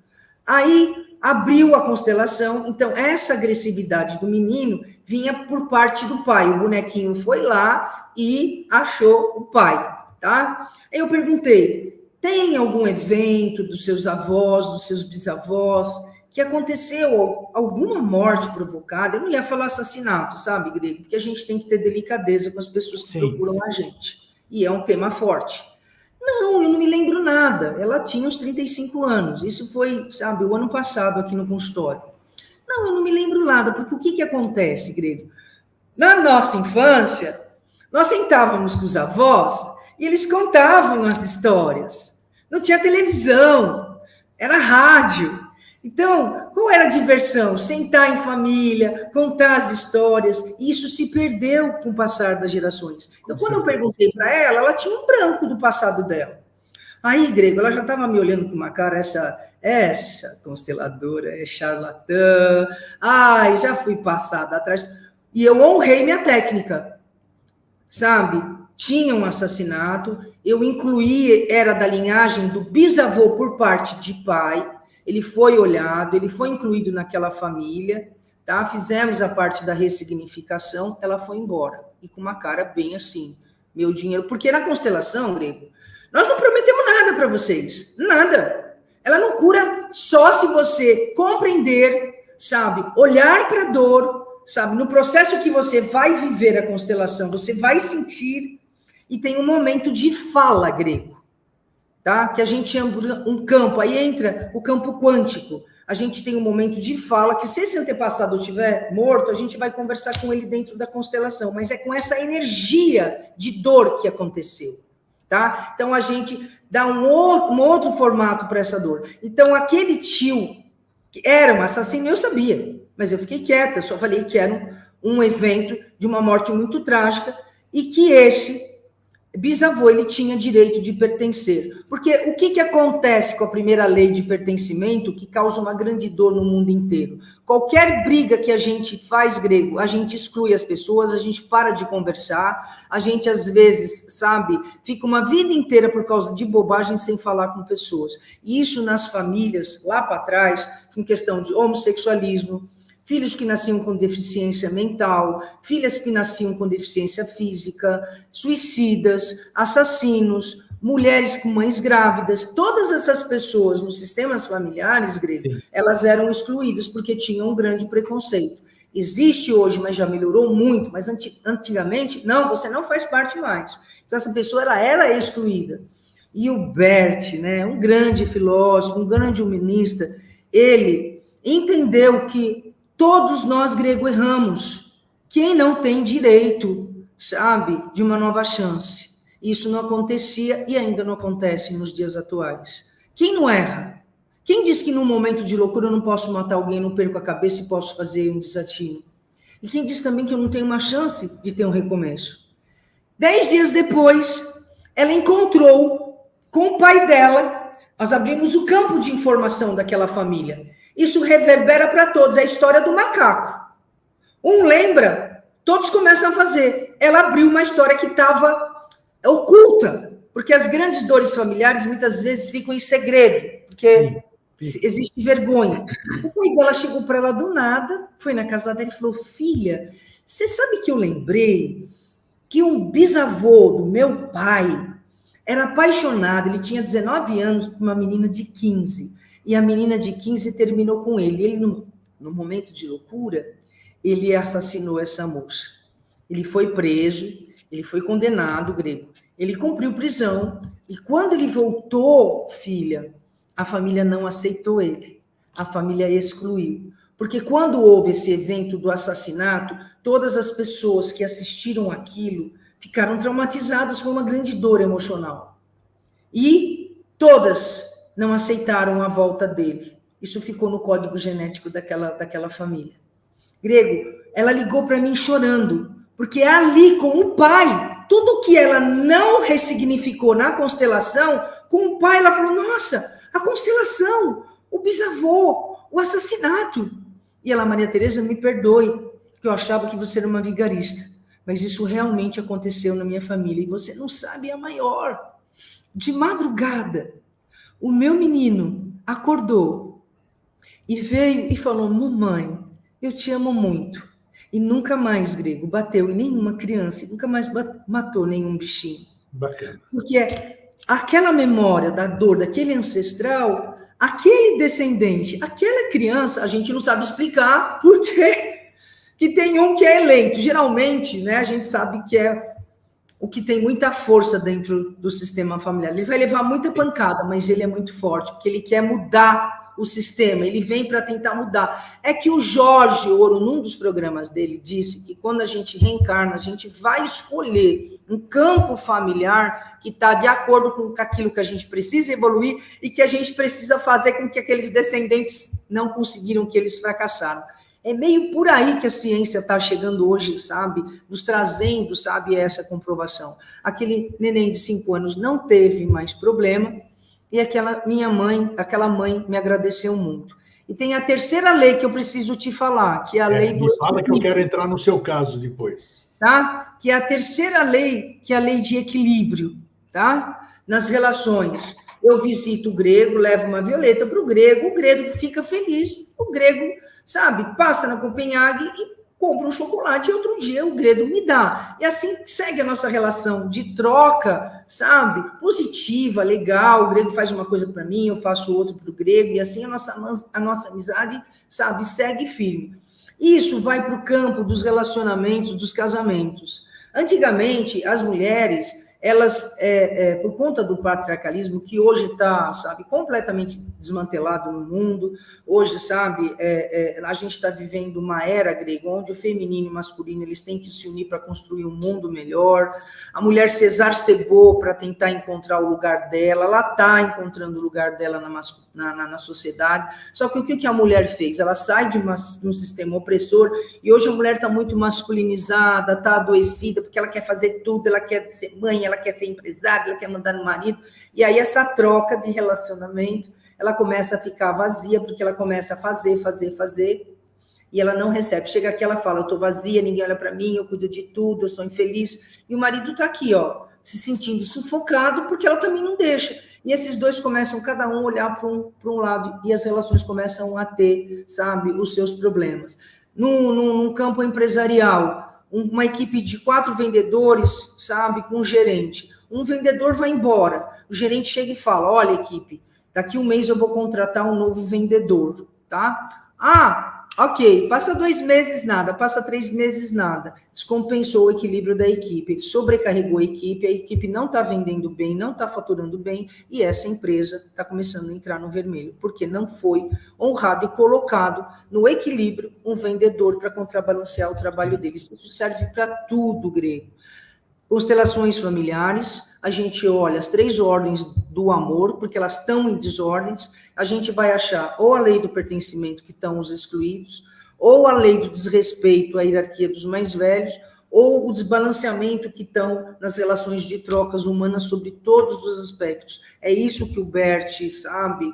Aí, abriu a constelação. Então, essa agressividade do menino vinha por parte do pai. O bonequinho foi lá e achou o pai, tá? Aí eu perguntei, tem algum evento dos seus avós, dos seus bisavós, que aconteceu alguma morte provocada? Eu não ia falar assassinato, sabe, Grego? Porque a gente tem que ter delicadeza com as pessoas que Sim. procuram a gente. E é um tema forte. Não, eu não me lembro nada. Ela tinha uns 35 anos. Isso foi, sabe, o ano passado aqui no consultório. Não, eu não me lembro nada, porque o que acontece, Grego? Na nossa infância, nós sentávamos com os avós e eles contavam as histórias. Não tinha televisão, era rádio. Então, qual era a diversão? Sentar em família, contar as histórias. E isso se perdeu com o passar das gerações. Então, quando eu perguntei para ela, ela tinha um branco do passado dela. Aí, Grego, ela já estava me olhando com uma cara, essa consteladora é charlatã. Ai, já fui passada atrás. E eu honrei minha técnica, sabe? Tinha um assassinato, eu incluí, era da linhagem do bisavô por parte de pai, ele foi olhado, ele foi incluído naquela família, tá? Fizemos a parte da ressignificação, ela foi embora, e com uma cara bem assim, meu dinheiro, porque na constelação, Grego, nós não prometemos nada para vocês, nada. Ela não cura só se você compreender, sabe, olhar para a dor, sabe, no processo que você vai viver a constelação, você vai sentir. E tem um momento de fala, Grego, tá? Que a gente chama um campo, aí entra o campo quântico. A gente tem um momento de fala, que se esse antepassado estiver morto, a gente vai conversar com ele dentro da constelação, mas é com essa energia de dor que aconteceu, tá? Então, a gente dá um outro formato para essa dor. Então, aquele tio, que era um assassino, eu sabia, mas eu fiquei quieta, só falei que era um evento de uma morte muito trágica e que esse bisavô, ele tinha direito de pertencer. Porque o que acontece com a primeira lei de pertencimento que causa uma grande dor no mundo inteiro? Qualquer briga que a gente faz, Grego, a gente exclui as pessoas, a gente para de conversar, a gente, às vezes, sabe, fica uma vida inteira por causa de bobagem sem falar com pessoas. E isso nas famílias, lá para trás, com questão de homossexualismo, filhos que nasciam com deficiência mental, filhas que nasciam com deficiência física, suicidas, assassinos, mulheres com mães grávidas, todas essas pessoas nos sistemas familiares, Grego, elas eram excluídas porque tinham um grande preconceito. existe hoje, mas já melhorou muito, mas antigamente, não, você não faz parte mais. Então, essa pessoa, ela era excluída. E o Bert, né, um grande filósofo, um grande humanista, ele entendeu que todos nós, grego, erramos. Quem não tem direito, sabe, de uma nova chance? Isso não acontecia e ainda não acontece nos dias atuais. Quem não erra? Quem diz que num momento de loucura eu não posso matar alguém, não perco a cabeça e posso fazer um desatino? E quem diz também que eu não tenho uma chance de ter um recomeço? 10 dias depois, ela encontrou com o pai dela, nós abrimos o campo de informação daquela família. Isso reverbera para todos, é a história do macaco. Um lembra, todos começam a fazer. Ela abriu uma história que estava oculta, porque as grandes dores familiares muitas vezes ficam em segredo, porque existe vergonha. O pai dela chegou para ela do nada, foi na casa dela e falou: filha, você sabe que eu lembrei que um bisavô do meu pai era apaixonado, ele tinha 19 anos por uma menina de 15, e a menina de 15 terminou com ele. Ele, no momento de loucura, ele assassinou essa moça. Ele foi preso, ele foi condenado, grego. Ele cumpriu prisão, e quando ele voltou, filha, a família não aceitou ele. A família excluiu. Porque quando houve esse evento do assassinato, todas as pessoas que assistiram aquilo ficaram traumatizadas, foi uma grande dor emocional. E todas não aceitaram a volta dele. Isso ficou no código genético daquela família. Grego, ela ligou para mim chorando, porque ali com o pai, tudo que ela não ressignificou na constelação, com o pai ela falou: nossa, a constelação, o bisavô, o assassinato. E ela: Maria Tereza, me perdoe, que eu achava que você era uma vigarista, mas isso realmente aconteceu na minha família, e você não sabe a maior. De madrugada, o meu menino acordou e veio e falou: mamãe, eu te amo muito. E nunca mais, grego, bateu em nenhuma criança, e nunca mais matou nenhum bichinho. Bacana. Porque aquela memória da dor daquele ancestral, aquele descendente, aquela criança, a gente não sabe explicar por quê que tem um que é eleito. Geralmente, né, a gente sabe que é o que tem muita força dentro do sistema familiar. Ele vai levar muita pancada, mas ele é muito forte, porque ele quer mudar o sistema, ele vem para tentar mudar. É que o Jorge Ouro, num dos programas dele, disse que quando a gente reencarna, a gente vai escolher um campo familiar que está de acordo com aquilo que a gente precisa evoluir e que a gente precisa fazer com que aqueles descendentes não conseguiram, que eles fracassaram. É meio por aí que a ciência está chegando hoje, sabe? Nos trazendo, sabe, essa comprovação. Aquele neném de 5 anos não teve mais problema e aquela mãe me agradeceu muito. E tem a terceira lei que eu preciso te falar, que é a lei do... Me fala que eu quero entrar no seu caso depois. Tá? Que é a terceira lei, que é a lei de equilíbrio, tá? Nas relações. Eu visito o grego, levo uma violeta para o grego fica feliz, o grego... sabe, passa na Copenhague e compra um chocolate e outro dia o grego me dá. E assim segue a nossa relação de troca, sabe, positiva, legal. O grego faz uma coisa para mim, eu faço outra para o grego, e assim a nossa amizade, sabe, segue firme. Isso vai para o campo dos relacionamentos, dos casamentos. Antigamente, as mulheres... elas, por conta do patriarcalismo, que hoje está, sabe, completamente desmantelado no mundo, hoje, sabe, a gente está vivendo uma era grega, onde o feminino e o masculino, eles têm que se unir para construir um mundo melhor. A mulher se exacerbou para tentar encontrar o lugar dela, ela está encontrando o lugar dela na sociedade, só que o que a mulher fez? Ela sai de um sistema opressor, e hoje a mulher está muito masculinizada, está adoecida, porque ela quer fazer tudo, ela quer ser mãe, ela quer ser empresária, ela quer mandar no marido, e aí essa troca de relacionamento, ela começa a ficar vazia, porque ela começa a fazer, e ela não recebe. Chega aqui, ela fala: eu estou vazia, ninguém olha para mim, eu cuido de tudo, eu sou infeliz, e o marido está aqui, ó, se sentindo sufocado, porque ela também não deixa. E esses dois começam, cada um, olhar para um lado, e as relações começam a ter, sabe, os seus problemas. Num campo empresarial, uma equipe de 4 vendedores, sabe, com um gerente. Um vendedor vai embora, o gerente chega e fala: olha, equipe, daqui 1 mês eu vou contratar um novo vendedor, tá? Ah, Ok, passa 2 meses, nada, passa 3 meses, nada. Descompensou o equilíbrio da equipe, sobrecarregou a equipe não está vendendo bem, não está faturando bem, e essa empresa está começando a entrar no vermelho, porque não foi honrado e colocado no equilíbrio um vendedor para contrabalancear o trabalho deles. Isso serve para tudo, Grego. Constelações familiares, a gente olha as 3 ordens do amor, porque elas estão em desordens, a gente vai achar ou a lei do pertencimento, que estão os excluídos, ou a lei do desrespeito à hierarquia dos mais velhos, ou o desbalanceamento que estão nas relações de trocas humanas sobre todos os aspectos. É isso que o Bert, sabe,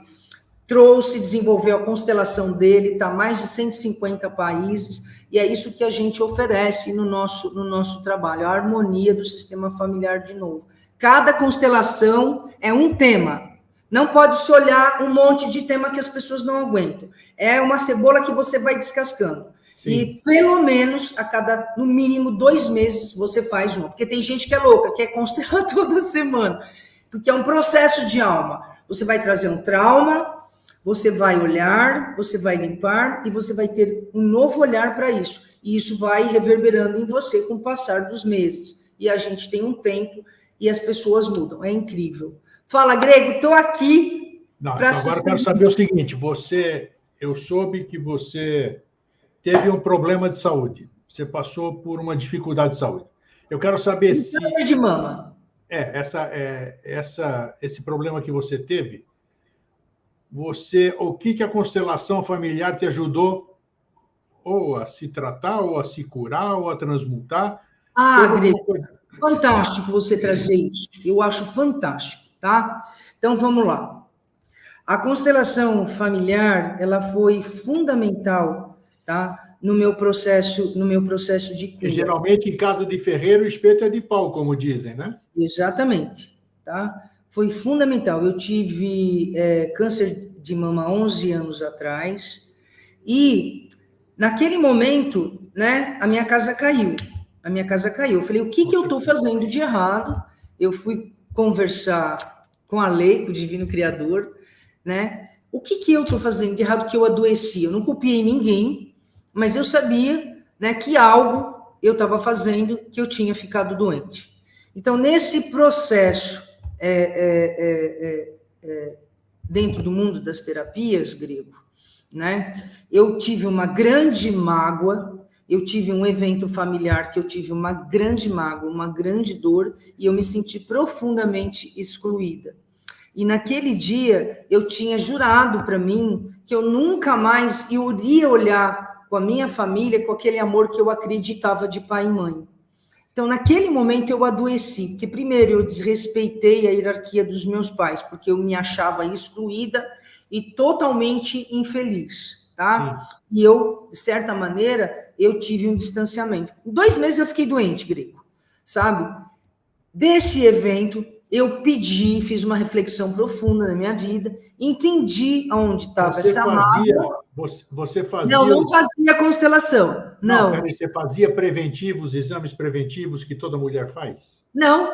trouxe, desenvolveu a constelação dele, está mais de 150 países, e é isso que a gente oferece no nosso trabalho, a harmonia do sistema familiar de novo. Cada constelação é um tema. Não pode se olhar um monte de tema que as pessoas não aguentam. É uma cebola que você vai descascando. Sim. E pelo menos no mínimo 2 meses, você faz uma. Porque tem gente que é louca, quer constelar toda semana. Porque é um processo de alma. Você vai trazer um trauma, você vai olhar, você vai limpar e você vai ter um novo olhar para isso. E isso vai reverberando em você com o passar dos meses. E a gente tem um tempo e as pessoas mudam. É incrível. Fala, Grego, estou aqui. Não, então agora eu quero saber o seguinte: eu soube que você teve um problema de saúde. Você passou por uma dificuldade de saúde. Eu quero saber se... Câncer de mama. Esse problema que você teve, o que a constelação familiar te ajudou ou a se tratar, ou a se curar, ou a transmutar? Grego, fantástico você trazer isso. Eu acho fantástico, tá? Então, vamos lá. A constelação familiar, ela foi fundamental, tá? No meu processo de cura. E geralmente, em casa de ferreiro, o espeto é de pau, como dizem, né? Exatamente, tá? Foi fundamental. Eu tive câncer de mama 11 anos atrás e, naquele momento, né, a minha casa caiu. Eu falei, o que eu estou fazendo de errado? Eu fui conversar com a lei, com o Divino Criador, né? O que eu estou fazendo de errado que eu adoeci? Eu não copiei ninguém, mas eu sabia, né, que algo eu estava fazendo que eu tinha ficado doente. Então, nesse processo, dentro do mundo das terapias, Grego, né, eu tive uma grande mágoa, eu tive um evento familiar que eu tive uma grande mágoa, uma grande dor, e eu me senti profundamente excluída. E naquele dia, eu tinha jurado para mim que eu nunca mais iria olhar com a minha família com aquele amor que eu acreditava de pai e mãe. Então, naquele momento, eu adoeci, porque, primeiro, eu desrespeitei a hierarquia dos meus pais, porque eu me achava excluída e totalmente infeliz, tá? Sim. E eu, de certa maneira, eu tive um distanciamento. Em 2 meses, eu fiquei doente, Grego, sabe? Desse evento, eu fiz uma reflexão profunda na minha vida, entendi aonde estava essa mágoa. Você fazia... Não fazia constelação. Não. Peraí, você fazia preventivos, exames preventivos que toda mulher faz? Não,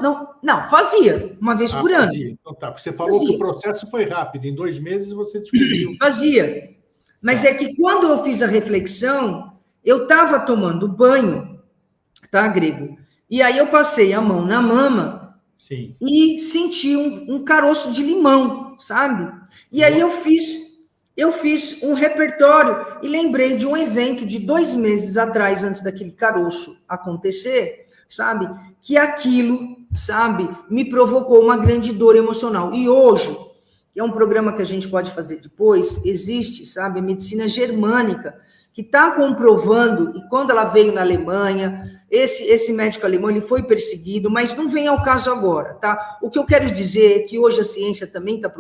fazia, uma vez por ano. Então tá, porque você falou que o processo foi rápido, em 2 meses você descobriu. Fazia. Mas é que quando eu fiz a reflexão, eu estava tomando banho, tá, Grego? E aí eu passei a mão na mama. Sim. E senti um caroço de limão, sabe? E aí eu fiz um repertório e lembrei de um evento de 2 meses atrás, antes daquele caroço acontecer, sabe? Que aquilo, sabe, me provocou uma grande dor emocional. E hoje, é um programa que a gente pode fazer depois, existe, sabe, a medicina germânica, que está comprovando, e quando ela veio na Alemanha, esse médico alemão ele foi perseguido, mas não vem ao caso agora, tá? O que eu quero dizer é que hoje a ciência também está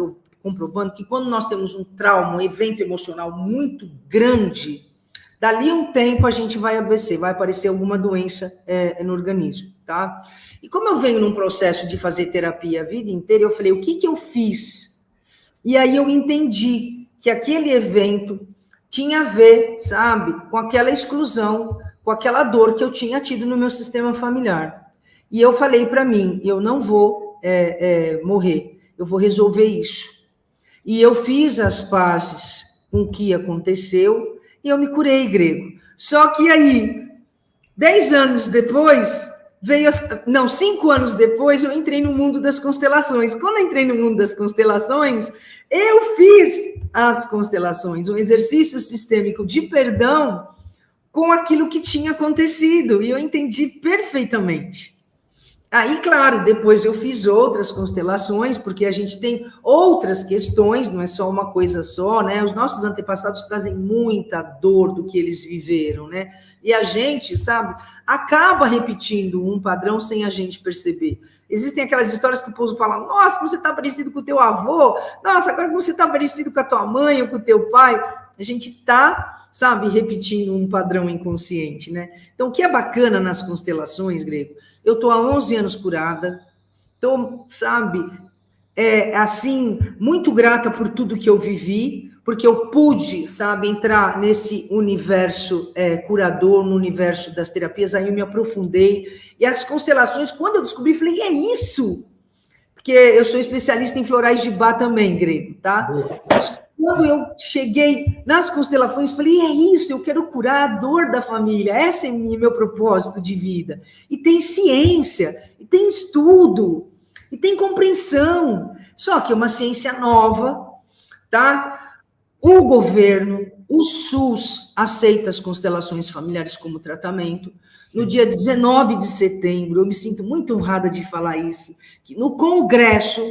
comprovando que quando nós temos um trauma, um evento emocional muito grande, dali a um tempo a gente vai adoecer, vai aparecer alguma doença no organismo, tá? E como eu venho num processo de fazer terapia a vida inteira, eu falei, o que eu fiz? E aí eu entendi que aquele evento tinha a ver, sabe, com aquela exclusão, com aquela dor que eu tinha tido no meu sistema familiar. E eu falei para mim, eu não vou morrer, eu vou resolver isso. E eu fiz as pazes com o que aconteceu, e eu me curei, Grego. Só que aí, 10 anos depois, 5 anos depois, eu entrei no mundo das constelações. Quando eu entrei no mundo das constelações, eu fiz as constelações, um exercício sistêmico de perdão com aquilo que tinha acontecido, e eu entendi perfeitamente. Aí, claro, depois eu fiz outras constelações, porque a gente tem outras questões, não é só uma coisa só, né? Os nossos antepassados trazem muita dor do que eles viveram, né? E a gente, sabe, acaba repetindo um padrão sem a gente perceber. Existem aquelas histórias que o povo fala, nossa, você está parecido com o teu avô, nossa, agora você está parecido com a tua mãe ou com o teu pai. A gente está, sabe, repetindo um padrão inconsciente, né? Então, o que é bacana nas constelações, Grego, eu estou há 11 anos curada, estou, sabe, assim, muito grata por tudo que eu vivi, porque eu pude, sabe, entrar nesse universo curador, no universo das terapias, aí eu me aprofundei, e as constelações, quando eu descobri, falei, é isso! Porque eu sou especialista em florais de Bach também, Grego, tá? Mas quando eu cheguei nas constelações, falei, é isso, eu quero curar a dor da família, esse é meu propósito de vida. E tem ciência, e tem estudo, e tem compreensão. Só que é uma ciência nova, tá? O governo, o SUS, aceita as constelações familiares como tratamento. No dia 19 de setembro, eu me sinto muito honrada de falar isso, que no Congresso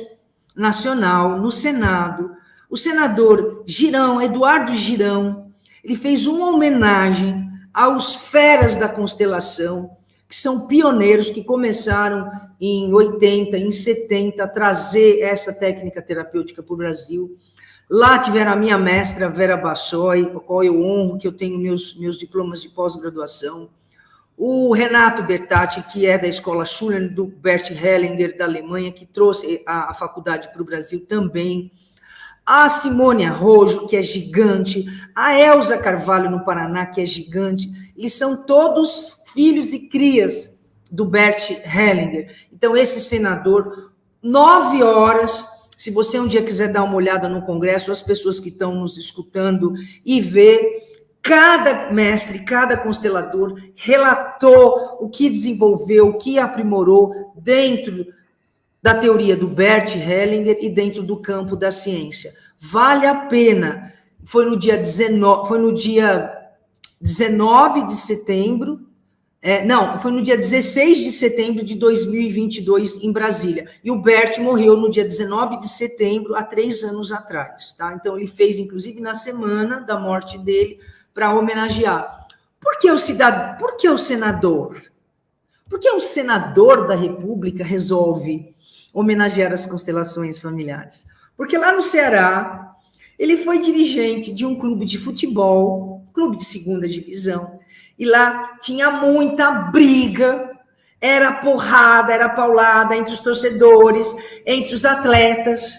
Nacional, no Senado, o senador Girão, Eduardo Girão, ele fez uma homenagem aos feras da constelação, que são pioneiros, que começaram em 80, em 70, a trazer essa técnica terapêutica para o Brasil. Lá tiveram a minha mestra, Vera Bassoi, com a qual eu honro, que eu tenho meus diplomas de pós-graduação. O Renato Bertatti, que é da Escola Schuller, do Bert Hellinger, da Alemanha, que trouxe a faculdade para o Brasil também. A Simone Arrojo, que é gigante. A Elza Carvalho, no Paraná, que é gigante. Eles são todos filhos e crias do Bert Hellinger. Então, esse senador, 9 horas, se você um dia quiser dar uma olhada no Congresso, as pessoas que estão nos escutando e ver, cada mestre, cada constelador relatou o que desenvolveu, o que aprimorou dentro da teoria do Bert Hellinger e dentro do campo da ciência. Vale a pena. Foi no dia 19 de setembro, foi no dia 16 de setembro de 2022, em Brasília. E o Bert morreu no dia 19 de setembro, há 3 anos atrás. Tá? Então, ele fez, inclusive, na semana da morte dele, para homenagear. Por que o senador? Por que o senador da República resolve homenagear as constelações familiares? Porque lá no Ceará, ele foi dirigente de um clube de futebol, clube de 2ª divisão, e lá tinha muita briga, era porrada, era paulada entre os torcedores, entre os atletas,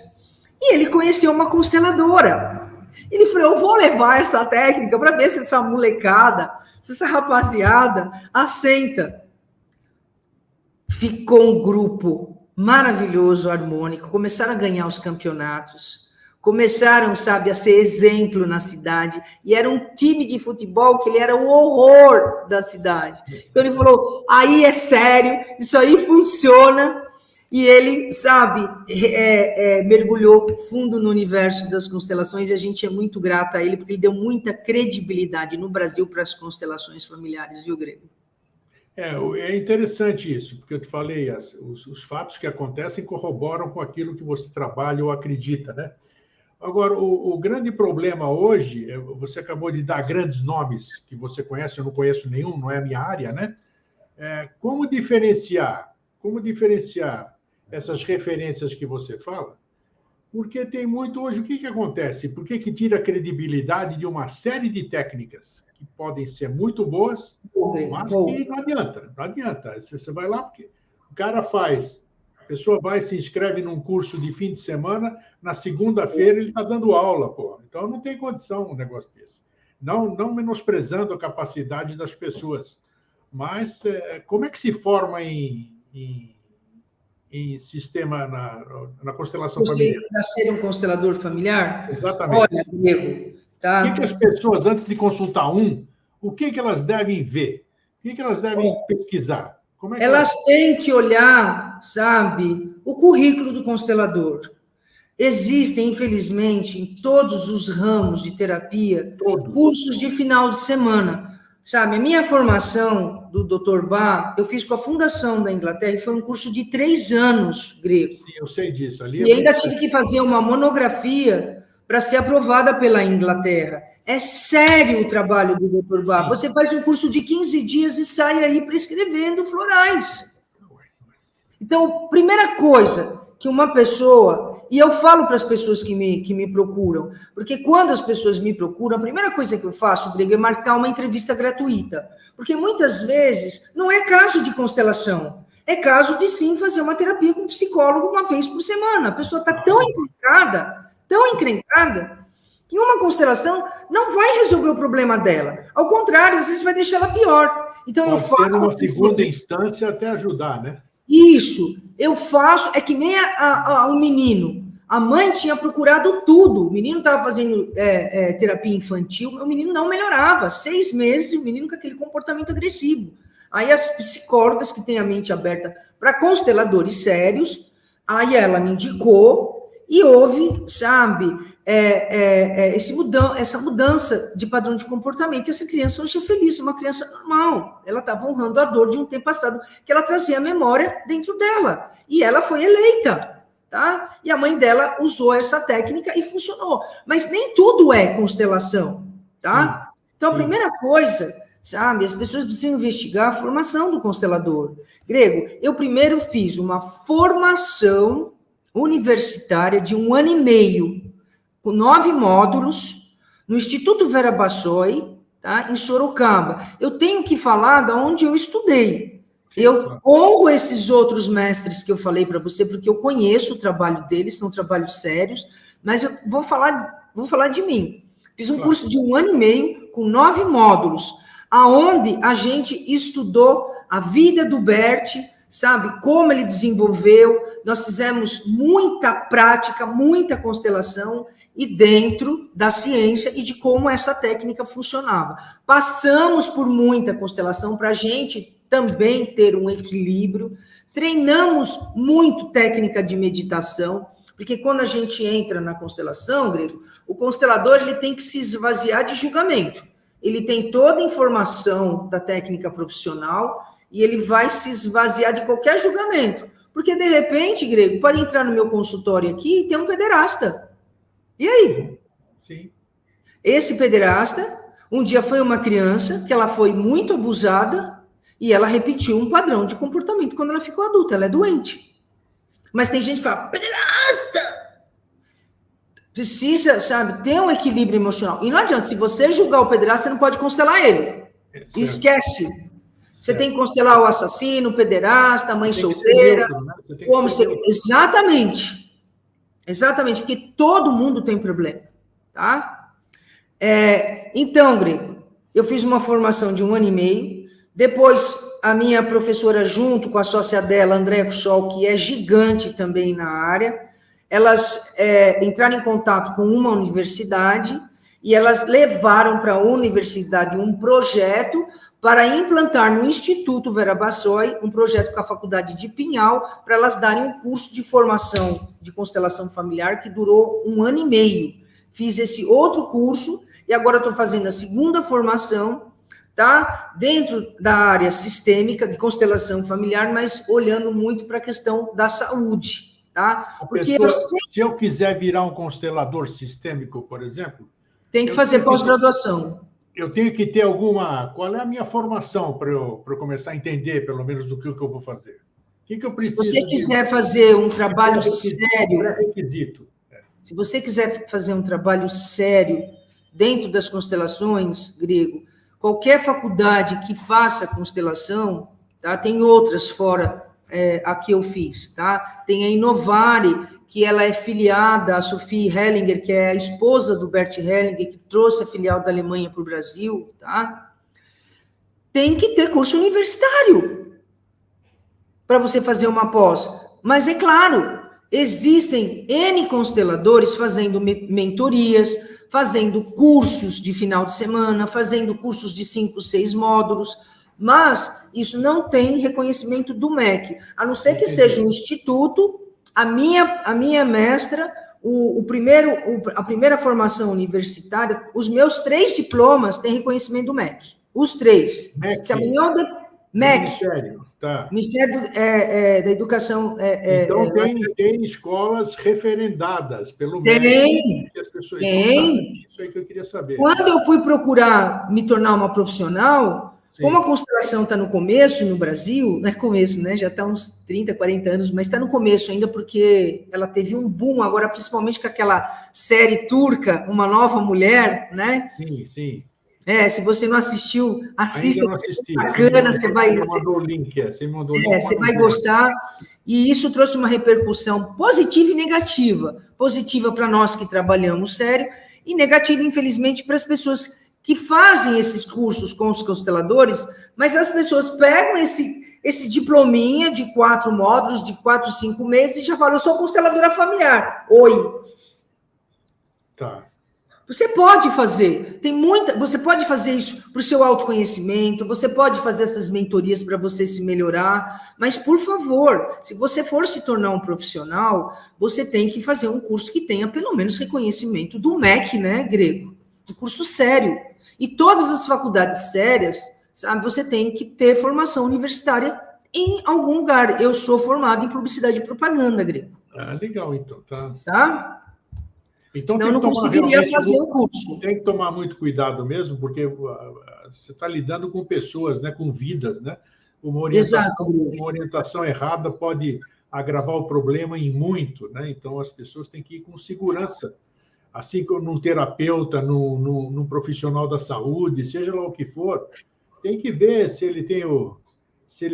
e ele conheceu uma consteladora. Ele falou, eu vou levar essa técnica para ver se essa molecada, se essa rapaziada assenta. Ficou um grupo maravilhoso, harmônico, começaram a ganhar os campeonatos, começaram, sabe, a ser exemplo na cidade, e era um time de futebol que ele era o horror da cidade. Então ele falou, aí é sério, isso aí funciona, e ele, sabe, mergulhou fundo no universo das constelações, e a gente é muito grata a ele, porque ele deu muita credibilidade no Brasil para as constelações familiares, viu, Grego? É interessante isso, porque eu te falei, os fatos que acontecem corroboram com aquilo que você trabalha ou acredita, né? Agora, o grande problema hoje, você acabou de dar grandes nomes que você conhece, eu não conheço nenhum, não é a minha área, né? Como diferenciar essas referências que você fala? Porque tem muito hoje, o que acontece? Por que tira a credibilidade de uma série de técnicas que podem ser muito boas, mas que não adianta. Você vai lá, porque o cara faz, a pessoa vai, se inscreve num curso de fim de semana, na segunda-feira ele está dando aula, pô. Então não tem condição um negócio desse. Não menosprezando a capacidade das pessoas, mas como é que se forma em sistema, na constelação familiar? Para ser um constelador familiar? Exatamente. Olha, Diego, Tá? O que as pessoas, antes de consultar o que elas devem ver? O que elas devem pesquisar? Como é que elas têm que olhar, sabe, o currículo do constelador. Existem, infelizmente, em todos os ramos de terapia, cursos de final de semana. Sabe, a minha formação do Dr. Bach, eu fiz com a Fundação da Inglaterra, e foi um curso de 3 anos, grego. Sim, eu sei disso. Ali e ainda tive que fazer uma monografia para ser aprovada pela Inglaterra. É sério o trabalho do Dr. Bach. Sim. Você faz um curso de 15 dias e sai aí prescrevendo florais. Então, primeira coisa que uma pessoa... E eu falo para as pessoas que me procuram, porque quando as pessoas me procuram, a primeira coisa que eu faço, Grego, é marcar uma entrevista gratuita. Porque muitas vezes não é caso de constelação, é caso de sim fazer uma terapia com um psicólogo uma vez por semana. A pessoa está tão encrencada, que uma constelação não vai resolver o problema dela. Ao contrário, às vezes vai deixar ela pior. Então, pode ser uma segunda instância até ajudar, né? Isso, eu faço, é que nem o menino. A mãe tinha procurado tudo. O menino estava fazendo terapia infantil, o menino não melhorava. 6 meses, o menino com aquele comportamento agressivo. Aí as psicólogas que têm a mente aberta para consteladores sérios, aí ela me indicou e houve, sabe, essa mudança de padrão de comportamento. E essa criança hoje é feliz, é uma criança normal. Ela estava honrando a dor de um tempo passado, que ela trazia a memória dentro dela. E ela foi eleita, tá? E a mãe dela usou essa técnica e funcionou. Mas nem tudo é constelação, tá? Sim. Então, a primeira coisa, sabe, as pessoas precisam investigar a formação do constelador. Grego, eu primeiro fiz uma formação universitária de 1 ano e meio, com 9 módulos, no Instituto Vera Bassoi, tá, em Sorocaba. Eu tenho que falar de onde eu estudei. Eu honro esses outros mestres que eu falei para você, porque eu conheço o trabalho deles, são trabalhos sérios, mas eu vou falar de mim. Fiz um curso de 1 ano e meio, com 9 módulos, aonde a gente estudou a vida do Bert, sabe, como ele desenvolveu. Nós fizemos muita prática, muita constelação, e dentro da ciência e de como essa técnica funcionava. Passamos por muita constelação para a gente também ter um equilíbrio. Treinamos muito técnica de meditação, porque quando a gente entra na constelação, Grego, o constelador ele tem que se esvaziar de julgamento. Ele tem toda a informação da técnica profissional e ele vai se esvaziar de qualquer julgamento. Porque, de repente, Grego, pode entrar no meu consultório aqui e ter um pederasta. E aí? Sim. Esse pederasta, um dia foi uma criança que ela foi muito abusada e ela repetiu um padrão de comportamento quando ela ficou adulta. Ela é doente. Mas tem gente que fala, pederasta! Precisa, sabe, ter um equilíbrio emocional. E não adianta, se você julgar o pederasta, você não pode constelar ele. Esquece. Você tem que constelar o assassino, o pederasta, a mãe solteira. Exatamente. Exatamente, porque todo mundo tem problema, tá? Então, Grego, eu fiz uma formação de 1 ano e meio, depois a minha professora, junto com a sócia dela, Andréa Cussol, que é gigante também na área, elas entraram em contato com uma universidade e elas levaram para a universidade um projeto para implantar no Instituto Vera Bassoi, um projeto com a Faculdade de Pinhal, para elas darem um curso de formação de constelação familiar que durou 1 ano e meio. Fiz esse outro curso e agora estou fazendo a segunda formação, tá? Dentro da área sistêmica de constelação familiar, mas olhando muito para a questão da saúde, tá? Porque se eu quiser virar um constelador sistêmico, por exemplo... Tem que fazer pós-graduação. Eu tenho que ter alguma... Qual é a minha formação para eu começar a entender, pelo menos, do que eu vou fazer? O que eu preciso? Se você quiser fazer um trabalho sério... Pré-requisito. Se você quiser fazer um trabalho sério dentro das constelações, Grego, qualquer faculdade que faça constelação, tá? Tem outras fora a que eu fiz, tá? Tem a Inovare, que ela é filiada a Sophie Hellinger, que é a esposa do Bert Hellinger, que trouxe a filial da Alemanha para o Brasil, tá? Tem que ter curso universitário para você fazer uma pós. Mas é claro, existem N consteladores fazendo mentorias, fazendo cursos de final de semana, fazendo cursos de 5, 6 módulos, mas isso não tem reconhecimento do MEC, a não ser que seja um instituto. A minha mestra, a primeira formação universitária, os meus 3 diplomas têm reconhecimento do MEC, os 3. MEC. Se a melhor MEC. Ministério. Tá. Ministério da Educação. Então, tem escolas referendadas pelo MEC. Que as pessoas tem. Isso aí que eu queria saber. Quando eu fui procurar me tornar uma profissional, sim, como a constelação está no começo no Brasil, não é começo, né? Já está uns 30, 40 anos, mas está no começo ainda, porque ela teve um boom agora, principalmente com aquela série turca, Uma Nova Mulher, né? Sim, sim. Se você não assistiu, assista. Ainda não assisti. Bacana, você vai. Você mandou o link, você mandou o link. Você vai gostar. E isso trouxe uma repercussão positiva e negativa. Positiva para nós que trabalhamos sério, e negativa, infelizmente, para as pessoas que fazem esses cursos com os consteladores, mas as pessoas pegam esse diplominha de 4 módulos, de 4, 5 meses, e já falam: eu sou consteladora familiar. Oi. Tá. Você pode fazer, você pode fazer isso para o seu autoconhecimento, você pode fazer essas mentorias para você se melhorar, mas, por favor, se você for se tornar um profissional, você tem que fazer um curso que tenha pelo menos reconhecimento do MEC, né, Grego? Um curso sério. E todas as faculdades sérias, sabe, você tem que ter formação universitária em algum lugar. Eu sou formado em publicidade e propaganda, Grego. Ah, legal, então, tá? Tá? Então, senão eu não conseguiria fazer o curso. Tem que tomar muito cuidado mesmo, porque você está lidando com pessoas, né, com vidas, né? Uma orientação errada pode agravar o problema em muito, né? Então, as pessoas têm que ir com segurança. Assim como num terapeuta, num profissional da saúde, seja lá o que for, tem que ver se ele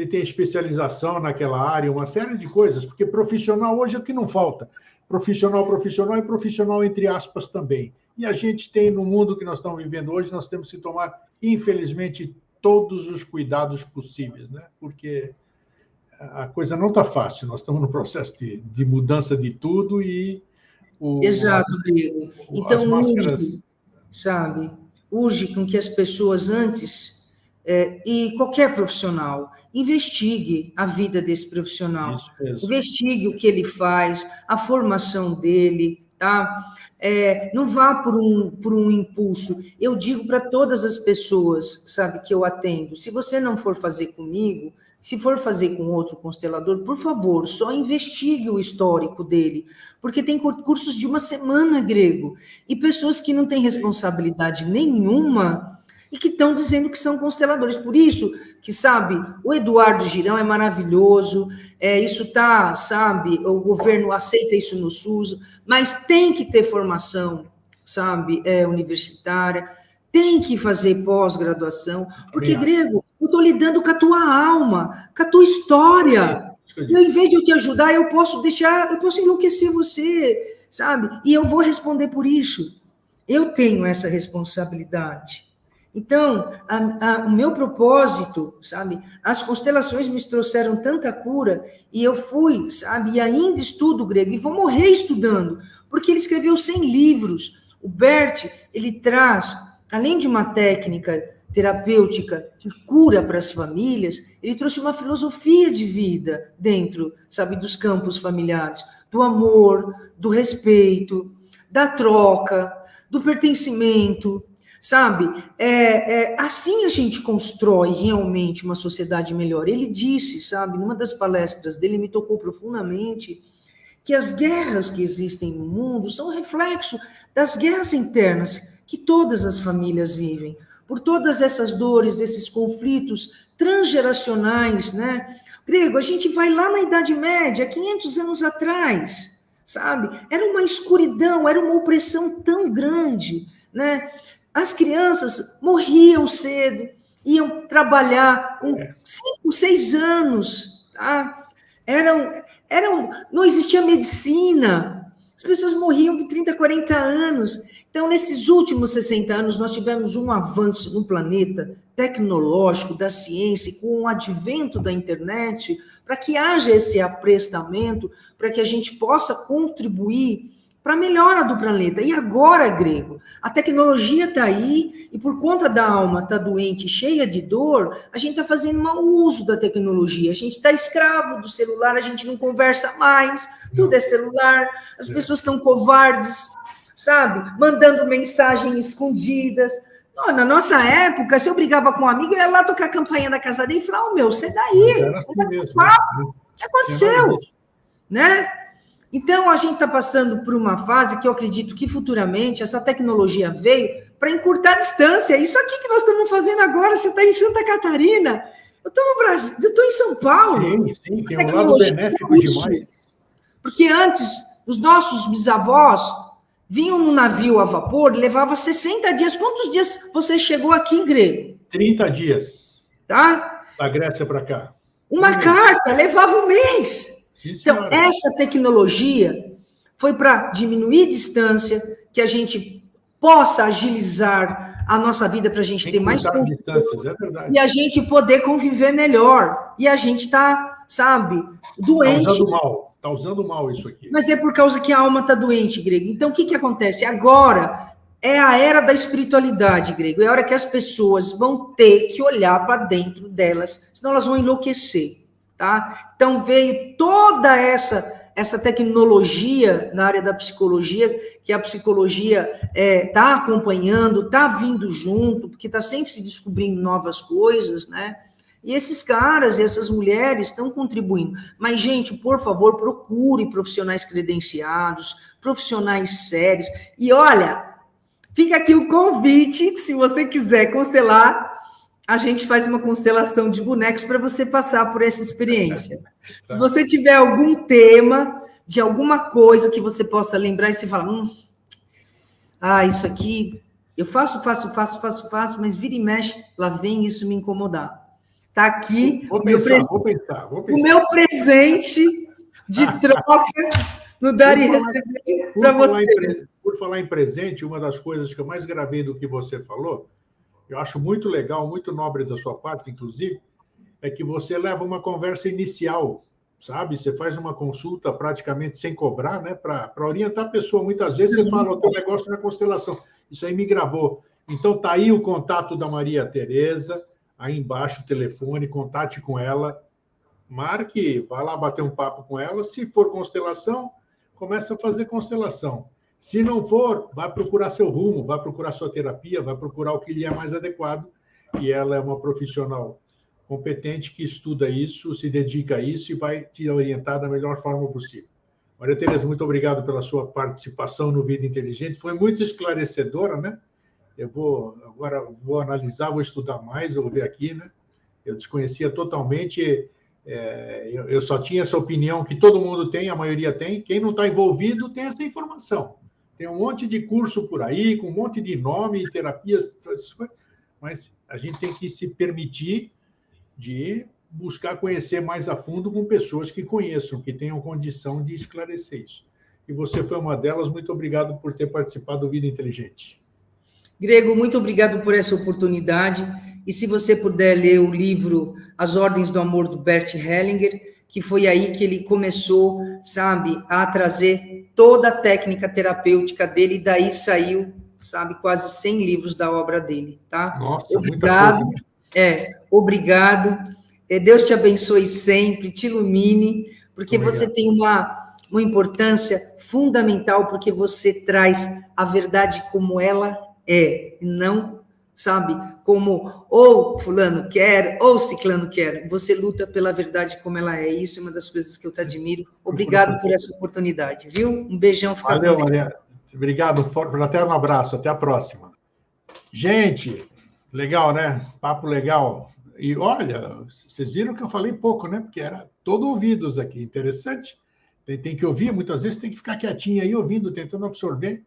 tem especialização naquela área, uma série de coisas, porque profissional hoje é o que não falta. Profissional e profissional entre aspas também. E a gente tem, no mundo que nós estamos vivendo hoje, nós temos que tomar, infelizmente, todos os cuidados possíveis, né? Porque a coisa não está fácil, nós estamos no processo de mudança de tudo e... Exato, Diego. Então, urge com que as pessoas antes, e qualquer profissional, investigue a vida desse profissional, investigue o que ele faz, a formação dele, tá? Não vá por um impulso. Eu digo para todas as pessoas, sabe, que eu atendo, se você não for fazer comigo, se for fazer com outro constelador, por favor, só investigue o histórico dele, porque tem cursos de 1 semana, Grego, e pessoas que não têm responsabilidade nenhuma e que estão dizendo que são consteladores. Por isso que, sabe, o Eduardo Girão é maravilhoso, isso tá, sabe, o governo aceita isso no SUS, mas tem que ter formação, sabe, universitária, tem que fazer pós-graduação, porque, Grego, eu estou lidando com a tua alma, com a tua história. E, em vez de eu te ajudar, eu posso enlouquecer você, sabe? E eu vou responder por isso. Eu tenho essa responsabilidade. Então, o meu propósito, sabe? As constelações me trouxeram tanta cura, e eu fui, sabe? E ainda estudo grego, e vou morrer estudando, porque ele escreveu 100 livros. O Bert, ele traz, além de uma técnica terapêutica de cura para as famílias, ele trouxe uma filosofia de vida dentro, sabe, dos campos familiares, do amor, do respeito, da troca, do pertencimento, sabe? Assim a gente constrói realmente uma sociedade melhor. Ele disse, sabe, numa das palestras dele, me tocou profundamente, que as guerras que existem no mundo são reflexo das guerras internas que todas as famílias vivem, por todas essas dores, esses conflitos transgeracionais, né? Grego, a gente vai lá na Idade Média, 500 anos atrás, sabe? Era uma escuridão, era uma opressão tão grande, né? As crianças morriam cedo, iam trabalhar com 5, 6 anos, tá? Não existia medicina, as pessoas morriam com 30, 40 anos. Então, nesses últimos 60 anos, nós tivemos um avanço no planeta tecnológico da ciência, e com o advento da internet, para que haja esse aprestamento, para que a gente possa contribuir para a melhora do planeta. E agora, Grego, a tecnologia está aí, e por conta da alma estar doente, cheia de dor, a gente está fazendo mau uso da tecnologia. A gente está escravo do celular, a gente não conversa mais, tudo é celular, as pessoas estão covardes, sabe? Mandando mensagens escondidas. Na nossa época, se eu brigava com um amigo, eu ia lá tocar a campainha da casa dele e falar, meu, sai daí. Era assim mesmo, o que aconteceu? Né? Então, a gente está passando por uma fase que eu acredito que futuramente essa tecnologia veio para encurtar a distância. Isso aqui que nós estamos fazendo agora, você está em Santa Catarina, eu estou no Brasil, eu estou em São Paulo. Sim, tem um lado benéfico demais. Porque antes, os nossos bisavós vinham no navio a vapor, levava 60 dias. Quantos dias você chegou aqui, Grego? 30 dias. Tá? Da Grécia para cá. Uma carta levava um mês. Então, essa tecnologia foi para diminuir distância, que a gente possa agilizar a nossa vida para a gente ter mais distâncias, é verdade. E a gente poder conviver melhor. E a gente está, sabe, doente. Está usando mal isso aqui. Mas é por causa que a alma está doente, Grego. Então, o que acontece? Agora é a era da espiritualidade, Grego. É a hora que as pessoas vão ter que olhar para dentro delas, senão elas vão enlouquecer. Tá? Então, veio toda essa tecnologia na área da psicologia, que a psicologia está acompanhando, está vindo junto, porque está sempre se descobrindo novas coisas, né? E esses caras e essas mulheres estão contribuindo. Mas, gente, por favor, procure profissionais credenciados, profissionais sérios. E, olha, fica aqui o convite, se você quiser constelar, a gente faz uma constelação de bonecos para você passar por essa experiência. Se você tiver algum tema, de alguma coisa que você possa lembrar e você fala, isso aqui, eu faço, mas vira e mexe, lá vem isso me incomodar. Está aqui vou pensar. O meu presente de troca no dar e receber para você. Por falar em presente, uma das coisas que eu mais gravei do que você falou, eu acho muito legal, muito nobre da sua parte, inclusive, é que você leva uma conversa inicial, sabe? Você faz uma consulta praticamente sem cobrar, né? Para orientar a pessoa. Muitas vezes você fala o teu negócio na constelação. Isso aí me gravou. Então, tá aí o contato da Maria Tereza, aí embaixo o telefone, contate com ela, marque, vá lá bater um papo com ela. Se for constelação, começa a fazer constelação. Se não for, vai procurar seu rumo, vai procurar sua terapia, vai procurar o que lhe é mais adequado. E ela é uma profissional competente que estuda isso, se dedica a isso e vai te orientar da melhor forma possível. Maria Tereza, muito obrigado pela sua participação no Vida Inteligente. Foi muito esclarecedora, né? Eu agora vou analisar, vou estudar mais, vou ver aqui, né? Eu desconhecia totalmente, eu só tinha essa opinião que todo mundo tem, a maioria tem. Quem não está envolvido tem essa informação. Tem um monte de curso por aí, com um monte de nome, terapias, mas a gente tem que se permitir de buscar conhecer mais a fundo com pessoas que conheçam, que tenham condição de esclarecer isso. E você foi uma delas. Muito obrigado por ter participado do Vida Inteligente. Grego, muito obrigado por essa oportunidade. E se você puder ler o livro As Ordens do Amor, do Bert Hellinger, que foi aí que ele começou, sabe, a trazer toda a técnica terapêutica dele, e daí saiu, sabe, quase 100 livros da obra dele, tá? Nossa, obrigado. Muita coisa. Obrigado. Deus te abençoe sempre, te ilumine, porque você tem uma importância fundamental, porque você traz a verdade como ela é, não, sabe, como ou fulano quer, ou ciclano quer. Você luta pela verdade como ela é. Isso é uma das coisas que eu te admiro. Obrigado por essa oportunidade, viu? Um beijão. Valeu, Maria. Obrigado. Até um abraço. Até a próxima. Gente, legal, né? Papo legal. E olha, vocês viram que eu falei pouco, né? Porque era todo ouvidos aqui. Interessante. Tem que ouvir. Muitas vezes tem que ficar quietinho aí ouvindo, tentando absorver.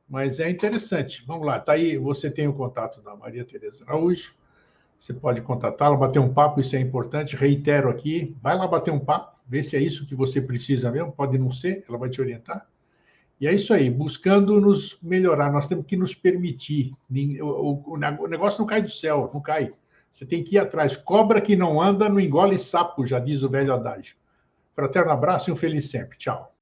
Mas é interessante. Vamos lá, tá aí, você tem o contato da Maria Tereza Araújo, você pode contatá-la, bater um papo, isso é importante, reitero aqui, vai lá bater um papo, vê se é isso que você precisa mesmo, pode não ser, ela vai te orientar. E é isso aí, buscando nos melhorar, nós temos que nos permitir. O negócio não cai do céu, não cai. Você tem que ir atrás. Cobra que não anda, não engole sapo, já diz o velho adágio. Fraterno abraço e um feliz sempre. Tchau.